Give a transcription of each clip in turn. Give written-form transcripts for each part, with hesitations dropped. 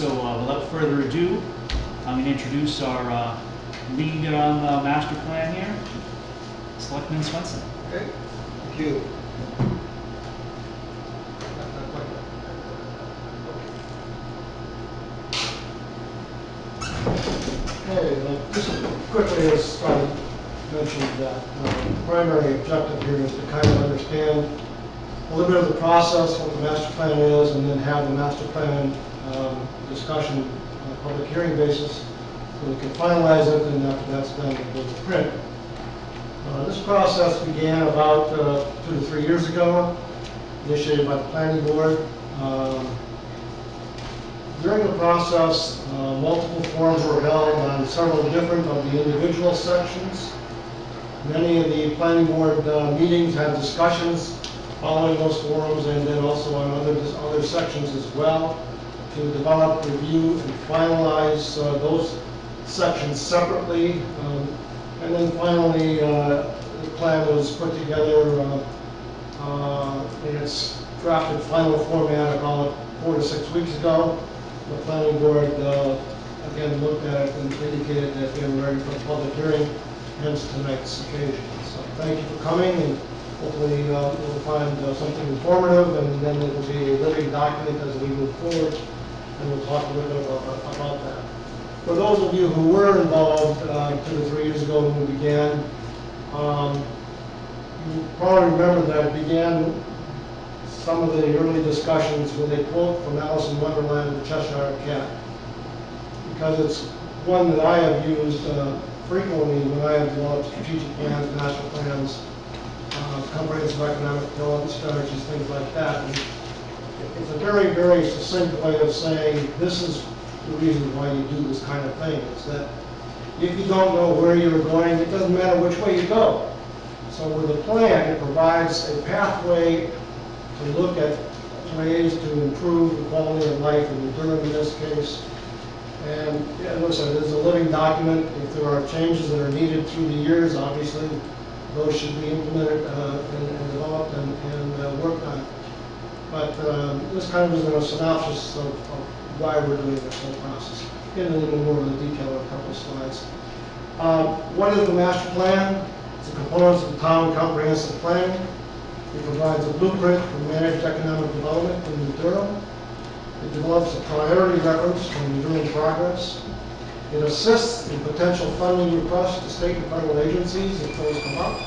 So without further ado, I'm going to introduce our lead on the master plan here, Selectman Swenson. Okay, thank you. Okay, just quickly, as Scott mentioned, that the primary objective here is to kind of understand a little bit of the process, what the master plan is, and then have the master plan discussion on a public hearing basis so we can finalize it, and after that's done, it goes to print. This process began about 2 to 3 years ago, initiated by the planning board. During the process, multiple forums were held on several different of the individual sections. Many of the planning board meetings had discussions following those forums, and then also on other sections as well, to develop, review, and finalize those sections separately. And then finally, the plan was put together in its drafted final format about 4 to 6 weeks ago. The planning board again looked at it and indicated that they were ready for a public hearing, hence tonight's occasion. So thank you for coming, and hopefully we'll find something informative, and then it will be a living document as we move forward, and we'll talk a little bit about that. For those of you who were involved 2 to 3 years ago when we began, you probably remember that it began some of the early discussions with a quote from Alice in Wonderland, the Cheshire Cat, because it's one that I have used frequently when I have developed strategic plans, master plans, comprehensive economic development strategies, things like that. And it's a very, very succinct way of saying this is the reason why you do this kind of thing. Is that if you don't know where you're going, it doesn't matter which way you go. So with a plan, it provides a pathway to look at ways to improve the quality of life in Durham in this case. And listen, it is a living document. If there are changes that are needed through the years, obviously, those should be implemented and developed and worked on. But this kind of is a synopsis of why we're doing this whole process. Get a little more into detail in a couple of slides. What is the master plan? It's a component of the town comprehensive plan. It provides a blueprint for managed economic development in New Durham. It develops a priority reference for New Durham progress. It assists in potential funding requests to state and federal agencies if those come up.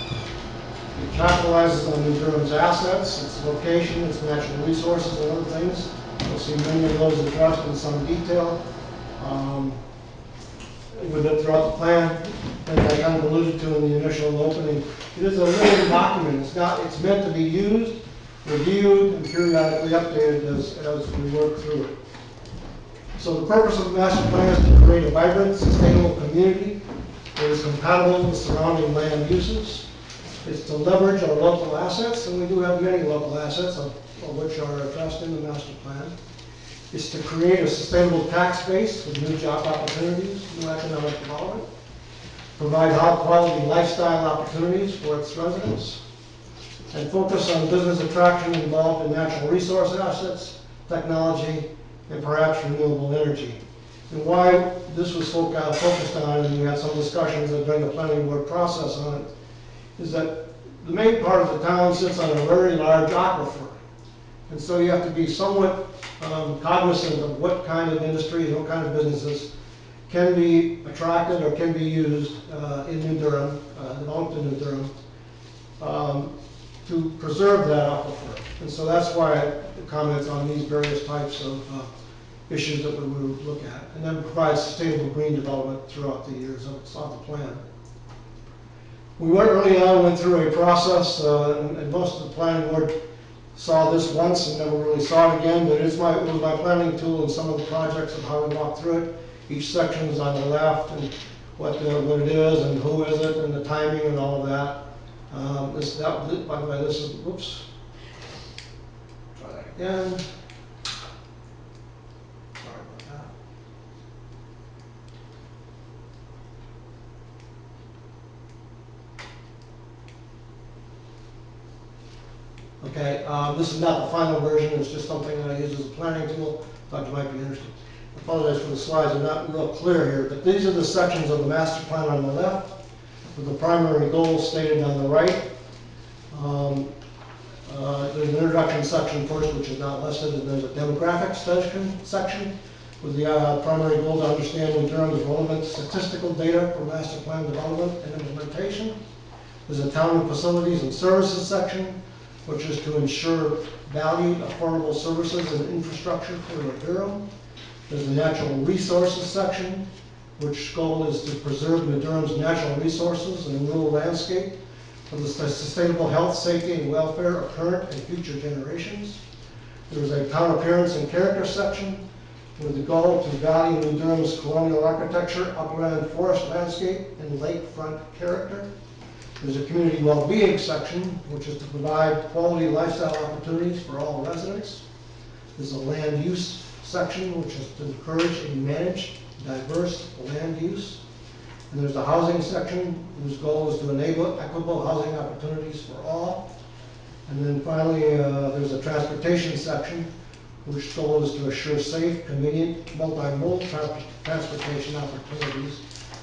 It capitalizes on New Durham's assets, its location, its natural resources, and other things. You'll see many of those addressed in some detail with it throughout the plan. And I kind of alluded to in the initial opening, it is a living document. It's meant to be used, reviewed, and periodically updated as we work through it. So the purpose of the master plan is to create a vibrant, sustainable community that is compatible with surrounding land uses. It's to leverage our local assets, and we do have many local assets, of which are addressed in the master plan. It's to create a sustainable tax base with new job opportunities, new economic development, provide high-quality lifestyle opportunities for its residents, and focus on business attraction involved in natural resource assets, technology, and perhaps renewable energy. And why this was focused on, and we had some discussions during the planning board process on it, is that the main part of the town sits on a very large aquifer. And so you have to be somewhat cognizant of what kind of industry and what kind of businesses can be attracted or can be used in New Durham, developed in New Durham, to preserve that aquifer. And so that's why the comments on these various types of issues that we will look at, and then provide sustainable green development throughout the years of the plan. We went through a process, and most of the planning board saw this once and never really saw it again, but it was my planning tool in some of the projects of how we walk through it. Each section is on the left, and what it is, and who is it, and the timing, and all of that. By the way, this is, whoops, try that again. Sorry about that. Okay, this is not the final version, it's just something that I use as a planning tool. Thought you might be interested. apologize for the slides, they're not real clear here, but these are the sections of the master plan on the left, with the primary goals stated on the right. There's an introduction section first, which is not listed, and there's a demographics section with the primary goal to understand New Durham's relevant statistical data for master plan development and implementation. There's a town and facilities and services section, which is to ensure valued, affordable services and infrastructure for Durham. There's the natural resources section, which goal is to preserve New Durham's natural resources and rural landscape for the sustainable health, safety, and welfare of current and future generations. There's a town appearance and character section with the goal to value New Durham's colonial architecture, upland forest landscape, and lakefront character. There's a community well-being section, which is to provide quality lifestyle opportunities for all residents. There's a land use section, which is to encourage and manage diverse land use. And there's the housing section, whose goal is to enable equitable housing opportunities for all. And then finally, there's a transportation section, which goal is to assure safe, convenient, multimodal transportation opportunities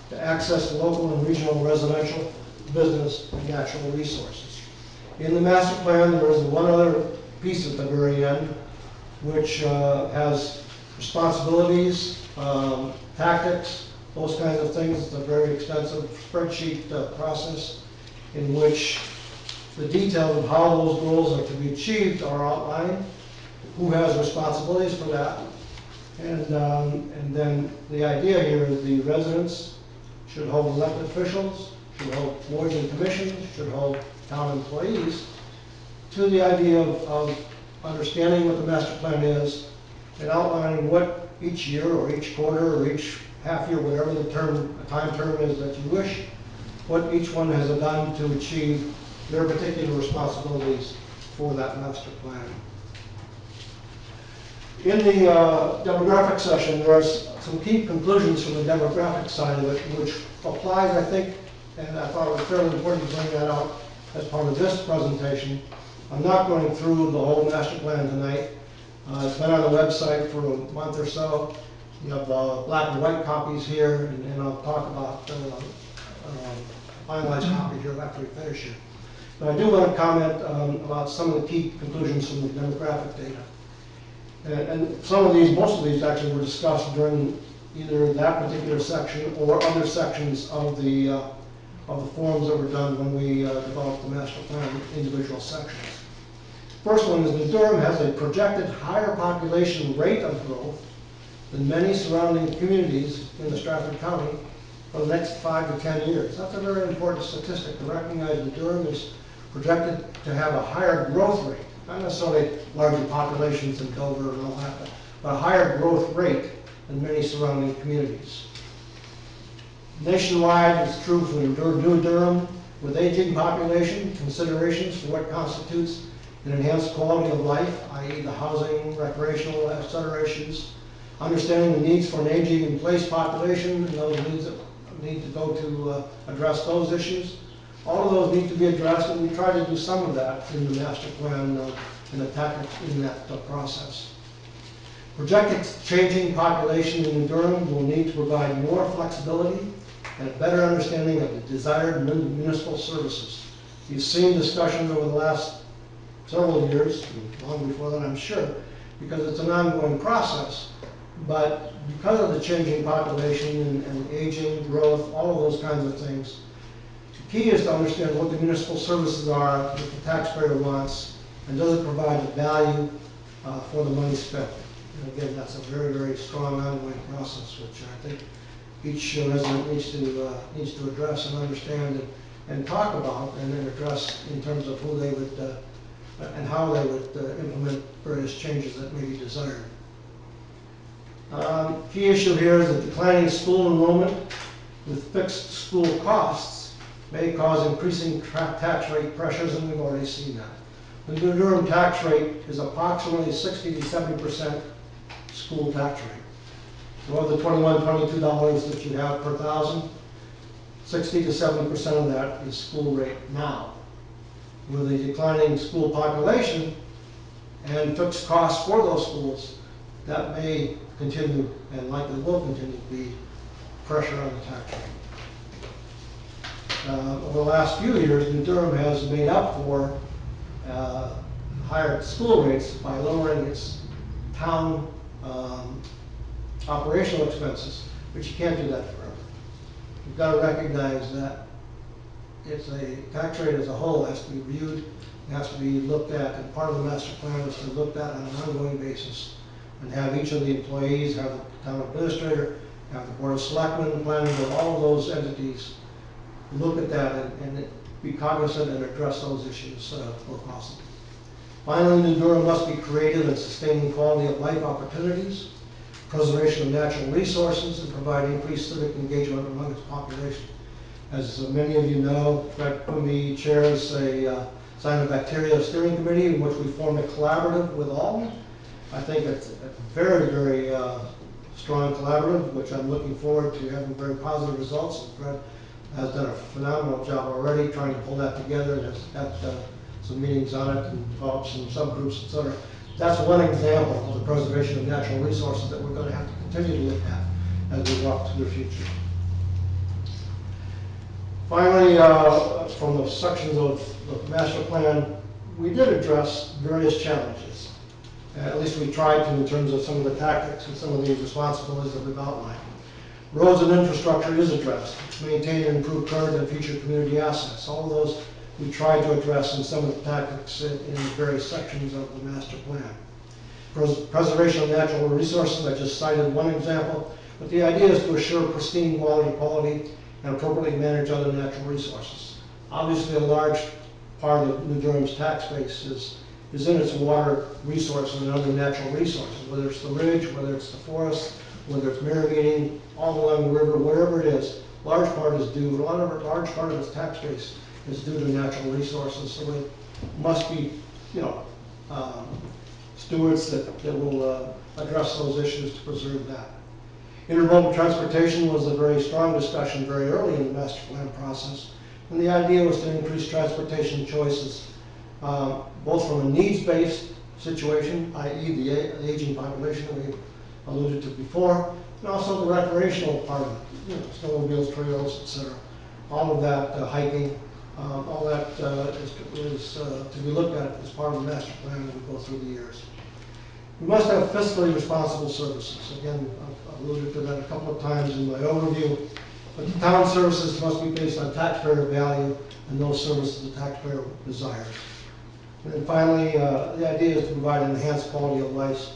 to access local and regional residential, business, and natural resources. In the master plan, there is one other piece at the very end, which has responsibilities, tactics, those kinds of things. It's a very extensive spreadsheet process in which the details of how those goals are to be achieved are outlined, who has responsibilities for that, and then the idea here is the residents should hold elected officials, should hold boards and commissions, should hold town employees to the idea of understanding what the master plan is and outlining what each year or each quarter or each half year, whatever the time term is that you wish, what each one has done to achieve their particular responsibilities for that master plan. In the demographic session, there are some key conclusions from the demographic side of it, which applies, I think, and I thought it was fairly important to bring that out as part of this presentation. I'm not going through the whole master plan tonight. It's been on the website for a month or so. You have black and white copies here, and I'll talk about finalized copies here after we finish here. But I do want to comment about some of the key conclusions from the demographic data. And some of these, most of these actually were discussed during either that particular section or other sections of the forums that were done when we developed the master plan individual sections. First one is that Durham has a projected higher population rate of growth than many surrounding communities in the Stratford County for the next 5 to 10 years. That's a very important statistic to recognize that Durham is projected to have a higher growth rate, not necessarily larger populations than Dover and all that, but a higher growth rate than many surrounding communities. Nationwide, it's true for New Durham, with aging population, considerations for what constitutes an enhanced quality of life, i.e. the housing, recreational, etc. issues, understanding the needs for an aging in place population and those needs that need to go to address those issues. All of those need to be addressed, and we try to do some of that in the master plan and attack it in that process. Projected changing population in Durham will need to provide more flexibility and a better understanding of the desired municipal services. You've seen discussions over the last several years, long before that I'm sure, because it's an ongoing process. But because of the changing population and aging, growth, all of those kinds of things, the key is to understand what the municipal services are that the taxpayer wants, and does it provide the value for the money spent. And again, that's a very, very strong ongoing process, which I think each resident needs to address and understand and talk about, and then address in terms of who they would and how they would implement various changes that may be desired. Key issue here is that declining school enrollment with fixed school costs may cause increasing tax rate pressures, and we've already seen that. The New Durham tax rate is approximately 60 to 70% school tax rate. So of the $21, $22 that you have per thousand, 60 to 70% of that is school rate now. With a declining school population and fixed costs for those schools, that may continue, and likely will continue to be, pressure on the tax rate. Over the last few years, New Durham has made up for higher school rates by lowering its town operational expenses, but you can't do that forever. You've got to recognize that it's a tax rate as a whole has to be reviewed, it has to be looked at, and part of the master plan is to look at on an ongoing basis and have each of the employees, have the town administrator, have the board of selectmen, the planning board, all of those entities look at that and be cognizant and address those issues where possible. Finally, New Durham must be creative in sustaining quality of life opportunities, preservation of natural resources, and provide increased civic engagement among its population. As many of you know, Fred Quimby chairs a cyanobacteria steering committee in which we form a collaborative with all. I think it's a very, very strong collaborative, which I'm looking forward to having very positive results. And Fred has done a phenomenal job already trying to pull that together and has had some meetings on it and developed some subgroups, etc. That's one example of the preservation of natural resources that we're going to have to continue to look at as we walk to the future. Finally, from the sections of the master plan, we did address various challenges. At least we tried to in terms of some of the tactics and some of the responsibilities that we've outlined. Roads and infrastructure is addressed. Maintain and improve current and future community assets. All of those we tried to address in some of the tactics in various sections of the master plan. Preservation of natural resources, I just cited one example, but the idea is to assure pristine water quality and appropriately manage other natural resources. Obviously, a large part of New Durham's tax base is in its water resources and other natural resources, whether it's the ridge, whether it's the forest, whether it's mirrigating, all along the river, wherever it is. Large part is due, large part of its tax base is due to natural resources, so it must be, stewards that will address those issues to preserve that. Intermodal transportation was a very strong discussion very early in the master plan process, and the idea was to increase transportation choices, both from a needs-based situation, i.e. the aging population that we alluded to before, and also the recreational part of it, snowmobiles, trails, etc. All of that, hiking, all that is to be looked at as part of the master plan as we go through the years. We must have fiscally responsible services. Again, I've alluded to that a couple of times in my overview, but the town services must be based on taxpayer value and those services the taxpayer desires. And then finally, the idea is to provide an enhanced quality of life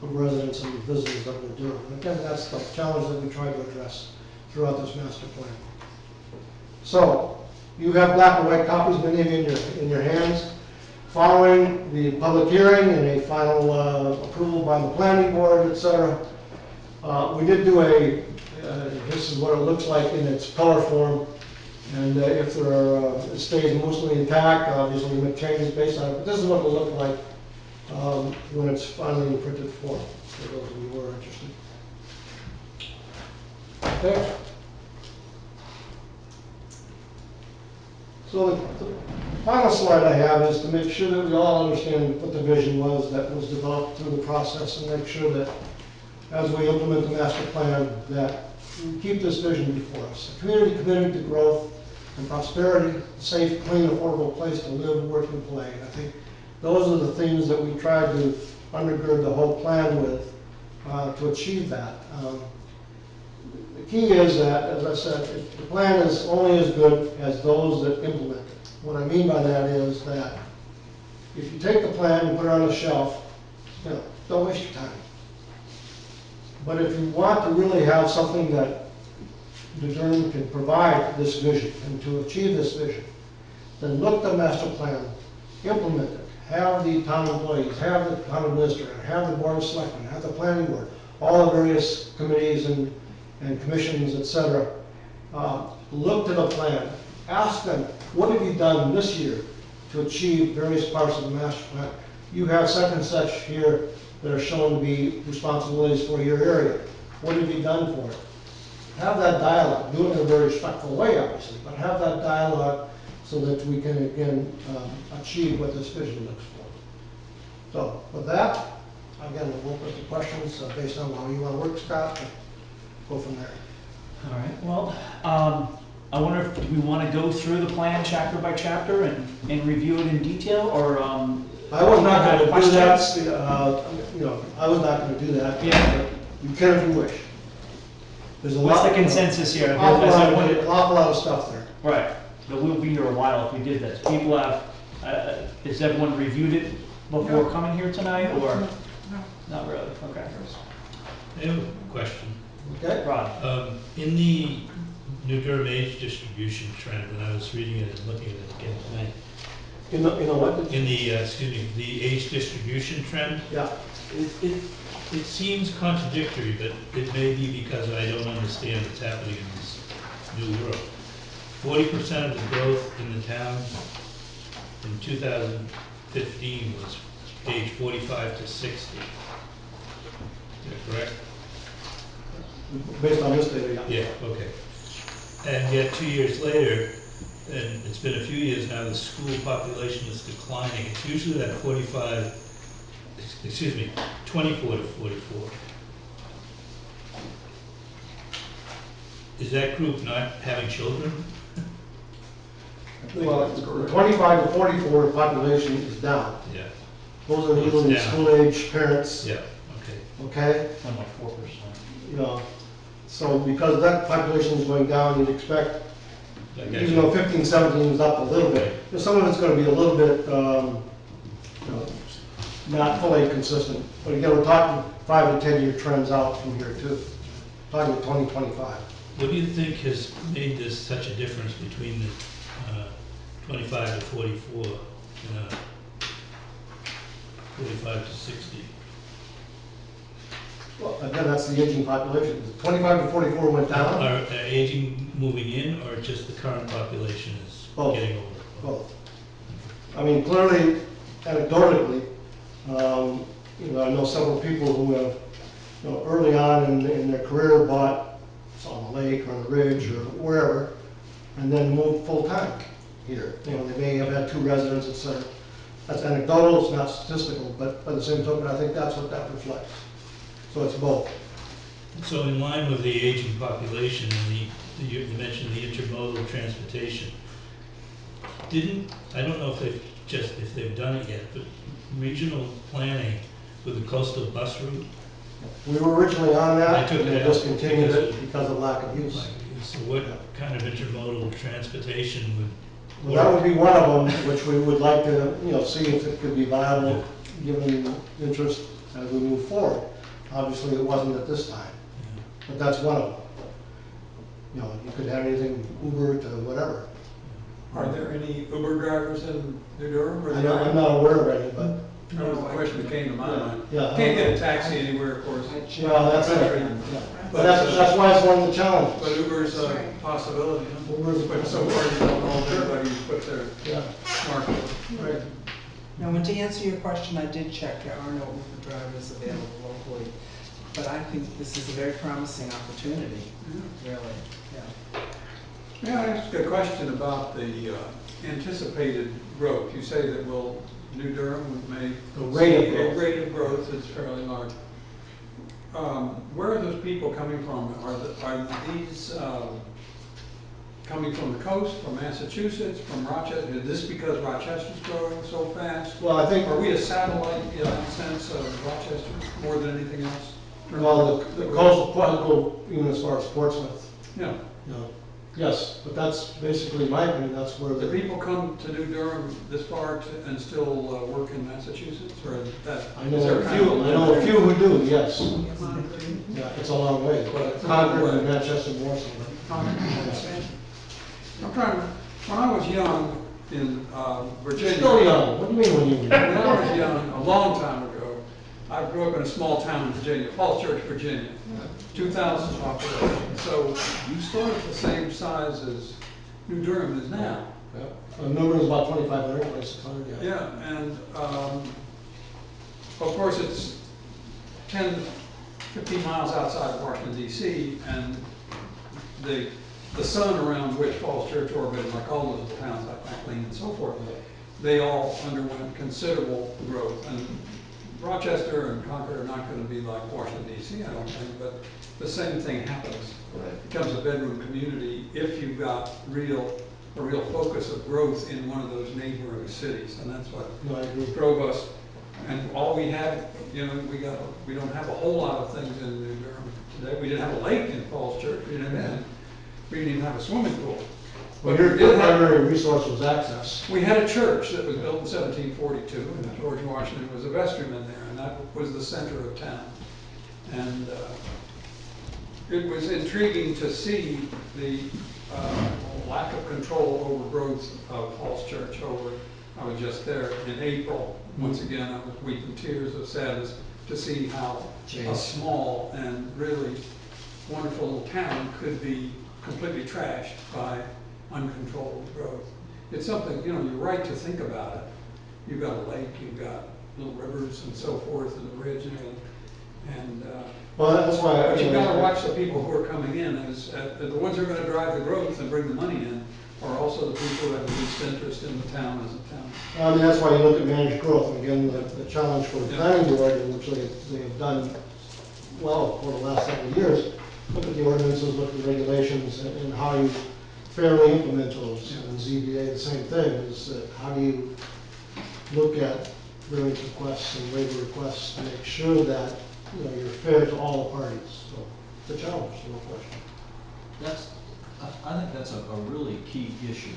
for residents and visitors of New Durham. And again, that's the challenge that we try to address throughout this master plan. So, you have black and white copies, many of you in your hands. Following the public hearing and a final approval by the planning board, etc., we did do this is what it looks like in its color form. And if there are, it stays mostly intact, obviously we make changes based on it, but this is what it'll look like when it's finally in printed form, for those of you who are interested. Okay. So the final slide I have is to make sure that we all understand what the vision was that was developed through the process, and make sure that as we implement the master plan that we keep this vision before us. A community committed to growth and prosperity, a safe, clean, affordable place to live, work, and play. And I think those are the things that we tried to undergird the whole plan with to achieve that. The key is that, as I said, the plan is only as good as those that implement it. What I mean by that is that if you take the plan and put it on the shelf, don't waste your time. But if you want to really have something that New Durham can provide this vision and to achieve this vision, then look at the master plan, implement it, have the town employees, have the town administrator, have the board of selectmen, have the planning board, all the various committees and commissions, etc. Look to the plan, ask them, what have you done this year to achieve various parts of the master plan? You have such and such here that are shown to be responsibilities for your area. What have you done for it? Have that dialogue. Do it in a very respectful way, obviously, but have that dialogue so that we can, again, achieve what this vision looks for. So, with that, again, we'll open up the questions based on how you want to work, Scott, and go from there. All right, well, I wonder if we want to go through the plan chapter by chapter and review it in detail, or, I was not have going to do questions? that, I was not going to do that. Yeah. You can if you wish. There's a lot. What's the consensus here? Awful Has lot, everyone- an awful lot of stuff there. Right, but we'll be here a while if we did this. People have, has everyone reviewed it before coming here tonight, or? No. Not really, okay. I have a question. Okay? Rod? In the New Durham age distribution trend, when I was reading it and looking at it again tonight, You know what? in the, the age distribution trend, Yeah. it seems contradictory, but it may be because I don't understand what's happening in this new world. 40% of the growth in the town in 2015 was age 45 to 60. Is that correct? Based on this data, yeah. Yeah, okay. And yet 2 years later, and it's been a few years now, the school population is declining. It's usually that 45, excuse me, 24 to 44. Is that group not having children? Well, the 25 to 44 population is down. Yeah, Those are It's usually down. school-age parents, yeah, okay. okay? About 4%. You know, so because that population is going down, you'd expect, I got even you. though 15, 17 is up a little bit, some of it's gonna be a little bit, not fully consistent. But again, we're talking 5 to 10 year trends out from here too. Talking 2025. What do you think has made this such a difference between the 25 to 44 and 45 to 60? Well, again, that's the aging population. 25 to 44 went down. Are aging moving in, or just the current population is Both. getting older? Both. I mean, clearly, anecdotally, I know several people who have, early on in their career bought on the lake or on the ridge or wherever, and then moved full-time here. They may have had 2 residents, et cetera. That's anecdotal, it's not statistical, but by the same token, I think that's what that reflects. So it's both. So in line with the aging population and you mentioned the intermodal transportation, I don't know if they've done it yet, but regional planning with the coastal bus route? We were originally on I that, took and we it out discontinued because it because of lack of use. So what kind of intermodal transportation would? Well, that would be one of them, which we would like to, see if it could be viable, given interest as we move forward. Obviously, it wasn't at this time, but that's one of them. You could have anything Uber to whatever. Are there any Uber drivers in New Durham? I'm not aware of any, but, That was the question that came to my mind. yeah. Can't get a taxi anywhere, of course. Well, that's it. Yeah. But that's why it's one of the challenges. But Uber's a possibility. Huh? Uber's a But so far, you don't know if everybody put their Yeah, mark. right. Now, and to answer your question, I did check, there are no Uber drivers available locally, but I think this is a very promising opportunity, really, yeah. May I ask a question about the anticipated growth? You say that New Durham may The rate of see a growth. rate of growth that's fairly large. Where are those people coming from? Are these coming from the coast, from Massachusetts, from Rochester? Is this because Rochester's growing so fast? Well, I think, Are we a satellite in a sense of Rochester more than anything else? well, the coastal, even as far as Portsmouth, Yeah. Yes, but that's basically my opinion, that's where Do the, people come to New Durham this far and still work in Massachusetts, or is that? I know is there a kind of few, I know a few who do, yes. Mm-hmm. Yeah, it's a long way, But- Concord and Manchester more so. I'm trying to, when I was young in You're Virginia. still young, what do you mean when you? When I was young, a long time ago, I grew up in a small town in Virginia, Falls Church, Virginia, 2,000 population. So you sort of the same size as New Durham is now. The number is about 2,500, 2,600, yeah. Yeah, and of course it's 10, 15 miles outside of Washington DC, and the sun around which Falls Church orbited, like all those towns like McLean and so forth, they all underwent considerable growth. And Rochester and Concord are not gonna be like Washington DC, I don't think, but the same thing happens. It becomes a bedroom community if you've got a real focus of growth in one of those neighboring cities, and that's what No, I agree. drove us. And all we had, you know, we don't have a whole lot of things in New Durham today. We didn't have a lake in Falls Church, we didn't even have a swimming pool. Well, But your we did have, primary resource was access. we had a church that was built in 1742, and George Washington was a vestryman there, and that was the center of town. And it was intriguing to see the lack of control over growth of Falls Church I was just there in April. Once again, I was weeping tears of sadness to see how a small and really wonderful little town could be completely trashed by uncontrolled growth. It's something, you know, you're right to think about it. You've got a lake, you've got little rivers and so forth, and the ridge and everything. And Well, that's why. but you've got to watch the people who are coming in, as the ones who are going to drive the growth and bring the money in are also the people who have the least interest in the town as a town. I mean, that's why you look at managed growth. And again, the challenge for the planning board, in which they have done well for the last several years, look at the ordinances, look at the regulations, and how you fairly implement those. And ZBA, the same thing, is that how do you look at variance requests and waiver requests to make sure that, you know, you're fair to all the parties. So it's a challenge, no question. I think that's a really key issue,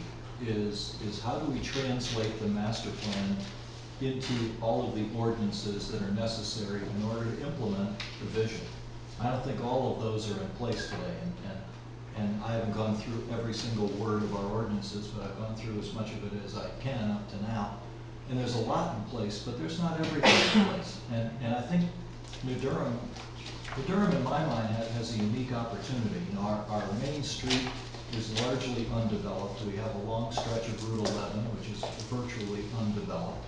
is how do we translate the master plan into all of the ordinances that are necessary in order to implement the vision. I don't think all of those are in place today, and I haven't gone through every single word of our ordinances, but I've gone through as much of it as I can up to now. And there's a lot in place, but there's not everything in place. And I think New Durham in my mind has a unique opportunity. You know, our main street is largely undeveloped. We have a long stretch of Route 11, which is virtually undeveloped.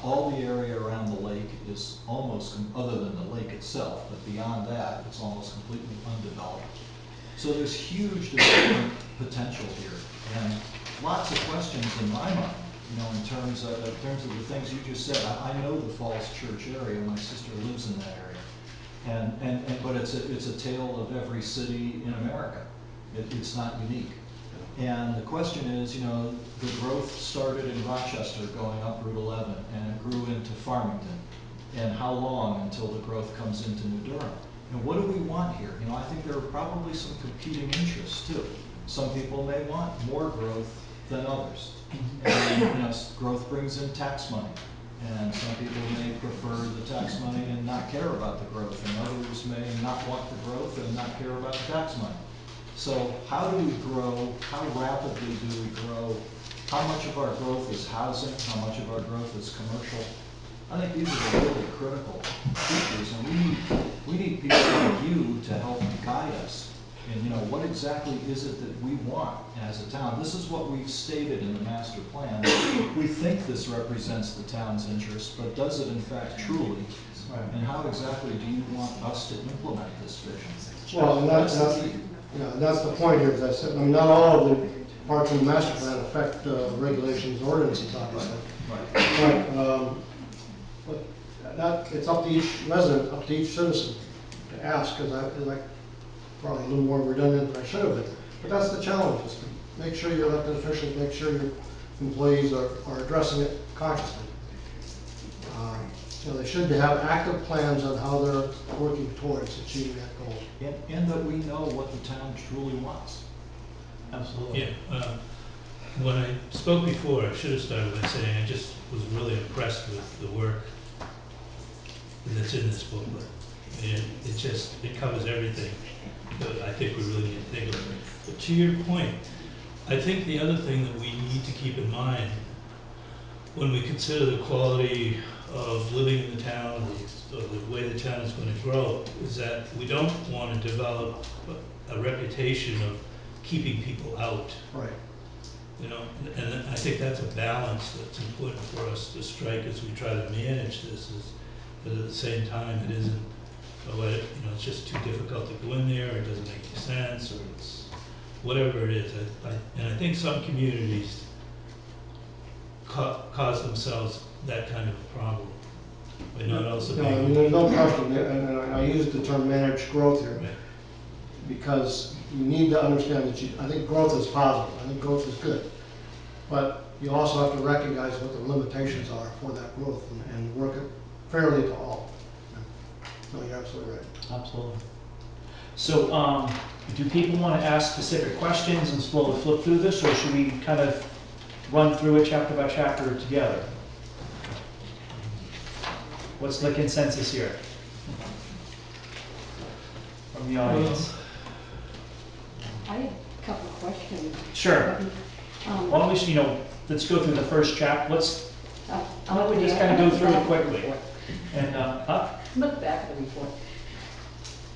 All the area around the lake is almost, other than the lake itself, but beyond that, it's almost completely undeveloped. So there's huge development potential here, and lots of questions in my mind, you know, in terms of the things you just said. I know the Falls Church area. My sister lives in that area, but it's a tale of every city in America. It's not unique. And the question is, you know, the growth started in Rochester going up Route 11, and it grew into Farmington. And how long until the growth comes into New Durham? And what do we want here? You know, I think there are probably some competing interests too. Some people may want more growth than others. And, you know, growth brings in tax money. And some people may prefer the tax money and not care about the growth, and others may not want the growth and not care about the tax money. So how do we grow? How rapidly do we grow? How much of our growth is housing? How much of our growth is commercial? I think these are the really critical features, and we need people like you to help guide us. And, you know, what exactly is it that we want as a town? This is what we've stated in the master plan. We think this represents the town's interest, but does it in fact truly? And how exactly do you want us to implement this vision? Well, and that's the point here, as I said. I mean, not all of the parts of the master plan affect regulations or ordinances, obviously. But it's up to each resident, up to each citizen to ask, because I probably a little more redundant than I should have been. But that's the challenge, is to make sure your elected officials, make sure your employees are addressing it consciously. So they should have active plans on how they're working towards achieving that goal. And that we know what the town truly wants. Absolutely. Yeah. When I spoke before, I should have started by saying I just was really impressed with the work that's in this booklet. And it covers everything that I think we really need to think about. But to your point, I think the other thing that we need to keep in mind when we consider the quality of living in the town, or the way the town is going to grow, is that we don't want to develop a reputation of keeping people out. Right. You know, and I think that's a balance that's important for us to strike as we try to manage this. But at the same time, it isn't, you know, it's just too difficult to go in there, or it doesn't make any sense, or it's whatever it is. And I think some communities cause themselves that kind of a problem. but not also No, I mean, being. there's no question, and I use the term managed growth here, Right. because you need to understand that I think growth is positive, I think growth is good. But you also have to recognize what the limitations are for that growth and work it fairly to all. No, you're absolutely right. Absolutely. So, do people want to ask specific questions and slowly flip through this, or should we kind of run through it chapter by chapter together? What's the consensus here from the audience? I have a couple of questions. Sure. Why don't we, let's go through the first chapter. Why don't we just kind of go through it quickly? And, Look back at the report.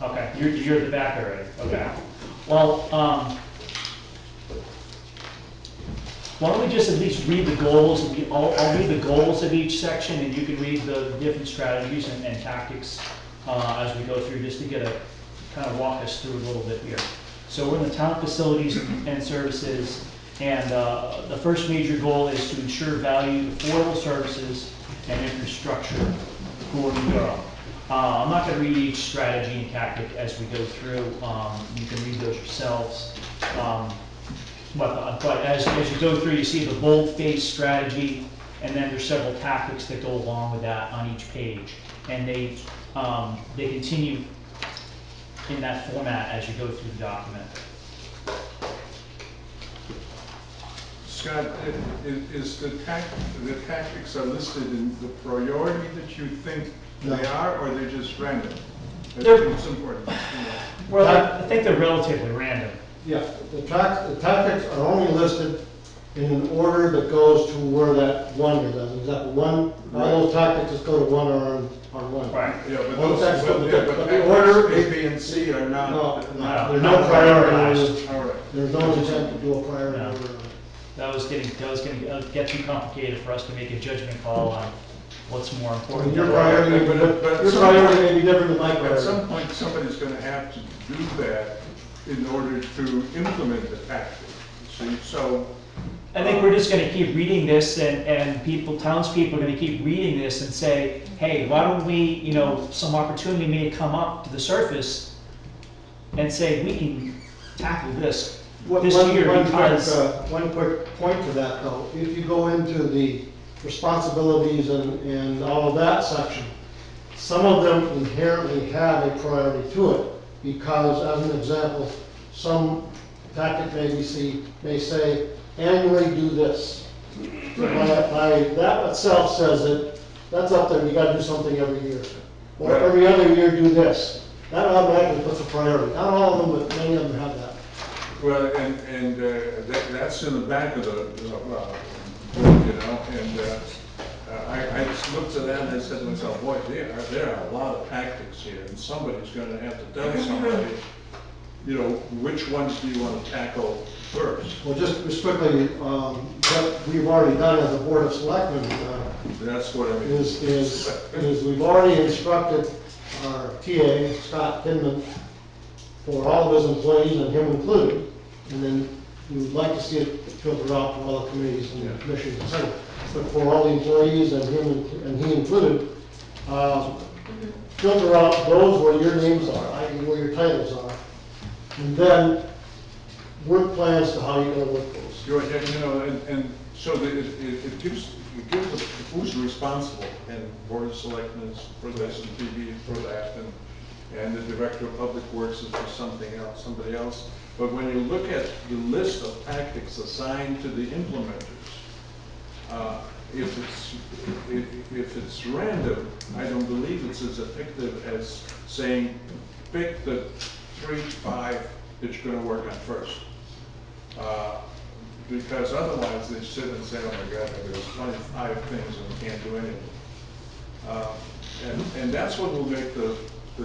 Okay, you're at the back already, okay. Well, why don't we just at least read the goals, I'll read the goals of each section, and you can read the different strategies and tactics as we go through, just to get kind of walk us through a little bit here. So we're in the town facilities and services, and the first major goal is to ensure valued, affordable services and infrastructure for Durham. I'm not going to read each strategy and tactic as we go through. You can read those yourselves. But as you go through, you see the bold-faced strategy, and then there's several tactics that go along with that on each page. And they continue in that format as you go through the document. Scott, is the tactics are listed in the priority that you think they are, or they're just random? I think it's important. Well, I think they're relatively random. Yeah, the tactics are only listed in an order that goes to where that one is. As an example, one, all those tactics just go to one or on one. Right. Yeah, but Well, those, that's- but the order A, B, and C are not. No, No, there's not no priority. prioritized. All right. There's no intent to do a priority No. order. That was going to get too complicated for us to make a judgment call on what's more important. Your priority may be But different- your priority may be different than my At priority. some point, somebody's gonna have to do that in order to implement the tactic, see, so. I think we're just gonna keep reading this, and townspeople are gonna keep reading this and say, hey, why don't we, some opportunity may come up to the surface and say, we can tackle this this year because. One quick point to that though, if you go into the responsibilities and all of that section, some of them inherently have a priority to it, because as an example, some tactic may say, annually do this. That itself says that, that's up there, you gotta do something every year. Or every other year do this. That automatically puts a priority. Not all of them, but many of them have that. Well, and that's in the back of the, book, and I just looked at that and I said to myself, boy, there are a lot of tactics here, and somebody's gonna have to tell somebody, which ones do you wanna tackle first? Well, just quickly, what we've already done as a Board of Selectmen, That's what I mean. is we've already instructed our TA, Scott Hinman, for all of his employees and him included, and then we would like to see it filter out to all the committees and commissions, etc. But for all the employees and he included, filter out those where your names are, i.e. where your titles are, and then work plans to how you're going to work those. And so that it gives who's responsible, and Board of Selectmen is for this, and TV for that, and the Director of Public Works is for something else, somebody else. But when you look at the list of tactics assigned to the implementers, if it's random, I don't believe it's as effective as saying, pick the 3 to 5 that you're going to work on first. Because otherwise they sit and say, oh my God, there's 25 things and we can't do anything. And that's what will make the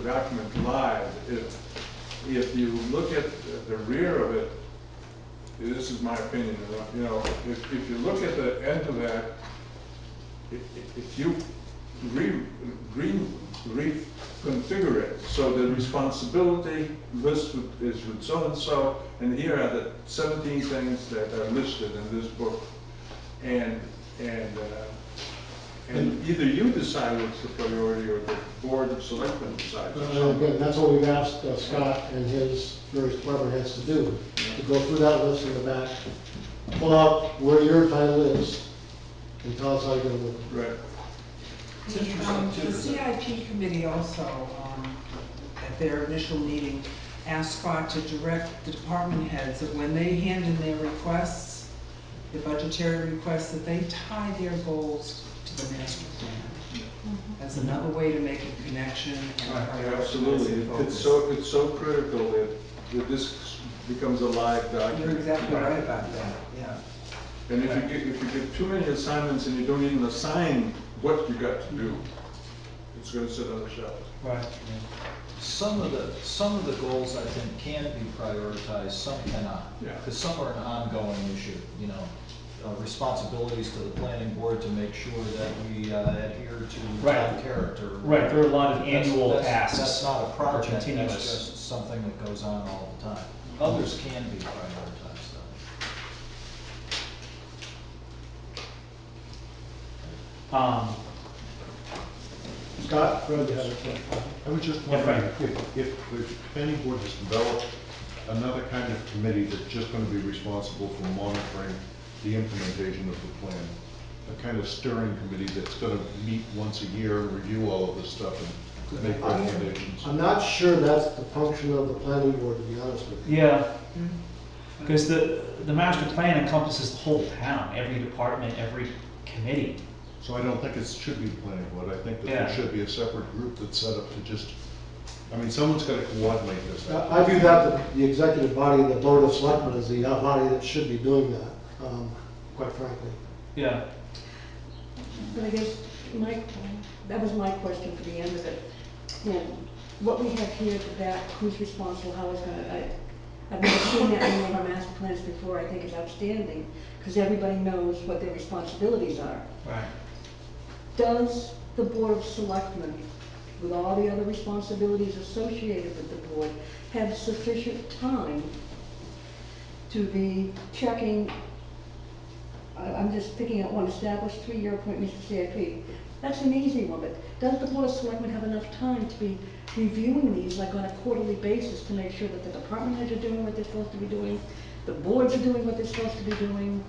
document live. If you look at the rear of it, this is my opinion, if you look at the end of that, if you reconfigure it, so the responsibility list is with so-and-so, and here are the 17 things that are listed in this book. And And either you decide what's the priority, or the board of selectmen decides. Again, that's what we've asked Scott and his various department heads to do, to go through that list in the back, pull out where your title is, and tell us how you're gonna do it. Right. It's interesting too. The CIP committee also, at their initial meeting, asked Scott to direct the department heads that when they hand in their requests, the budgetary requests, that they tie their goals to the master plan. That's another way to make a connection and prioritize Absolutely. and focus. It's so critical that this becomes a live document. You're exactly right about that, yeah. And if you get too many assignments and you don't even assign what you got to do, it's gonna sit on the shelf. Right. Some of the goals, I think, can be prioritized, some cannot. Yeah. Because some are an ongoing issue, you know, responsibilities to the planning board to make sure that we adhere to Right. town character. Right, there are a lot of That's- annual that's- tasks. That's not a project, that's continuous. just something that goes on all the time. Others can be prioritized, though. Scott, go ahead, you had a question. I was just Yeah, wondering Frank. if the planning board has developed another kind of committee that's just gonna be responsible for monitoring the implementation of the plan. A kind of steering committee that's gonna meet once a year and review all of this stuff and make recommendations. I'm not sure that's the function of the planning board, to be honest with you. Yeah, because the master plan encompasses the whole town, every department, every committee. So I don't think it should be the planning board. I think that there Yeah. should be a separate group that's set up to just, I mean, someone's gotta coordinate this. I view that the executive body, the board of selectmen, is the body that should be doing that, quite frankly. Yeah, But I guess that was my question for the end of it. And what we have here at the back, who's responsible, how it's gonna, I've never seen that in one of our master plans before. I think it's outstanding, because everybody knows what their responsibilities are. right. Does the Board of Selectmen, with all the other responsibilities associated with the board, have sufficient time to be checking, I'm just picking out one, established 3-year appointments to CIP? That's an easy one, but does the Board of Selectmen have enough time to be reviewing these like on a quarterly basis to make sure that the department heads are doing what they're supposed to be doing, the boards are doing what they're supposed to be doing?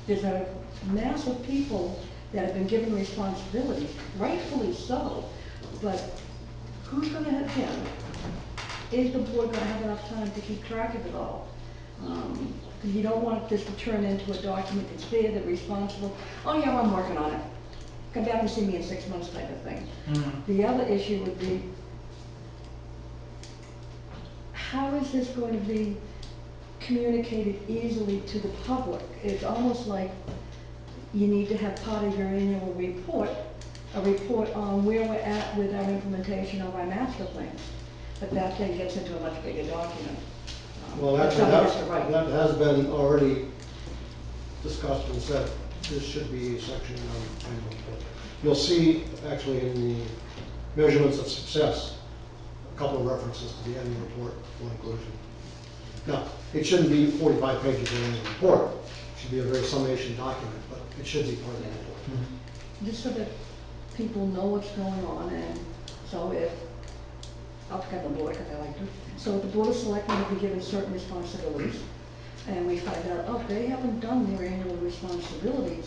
There's a mass of people that have been given responsibilities, rightfully so, but who's gonna have, is the board gonna have enough time to keep track of it all? Because you don't want this to turn into a document that's there, they're responsible, oh yeah, I'm working on it, come back and see me in 6 months type of thing. The other issue would be, how is this going to be communicated easily to the public? It's almost like you need to have part of your annual report, a report on where we're at with our implementation of our master plans. But that then gets into a much bigger document. Well, that actually, someone has to write. that has been already discussed and said, this should be a section on annual report. You'll see, actually, in the measurements of success, a couple of references to the annual report for inclusion. Now, it shouldn't be 45 pages in the report. It should be a very summation document, but it should be part of the report. Just so that people know what's going on, and so if, I'll pick up the board because I like to. So if the Board of Selectmen will be given certain responsibilities, and we find out, oh, they haven't done their annual responsibilities,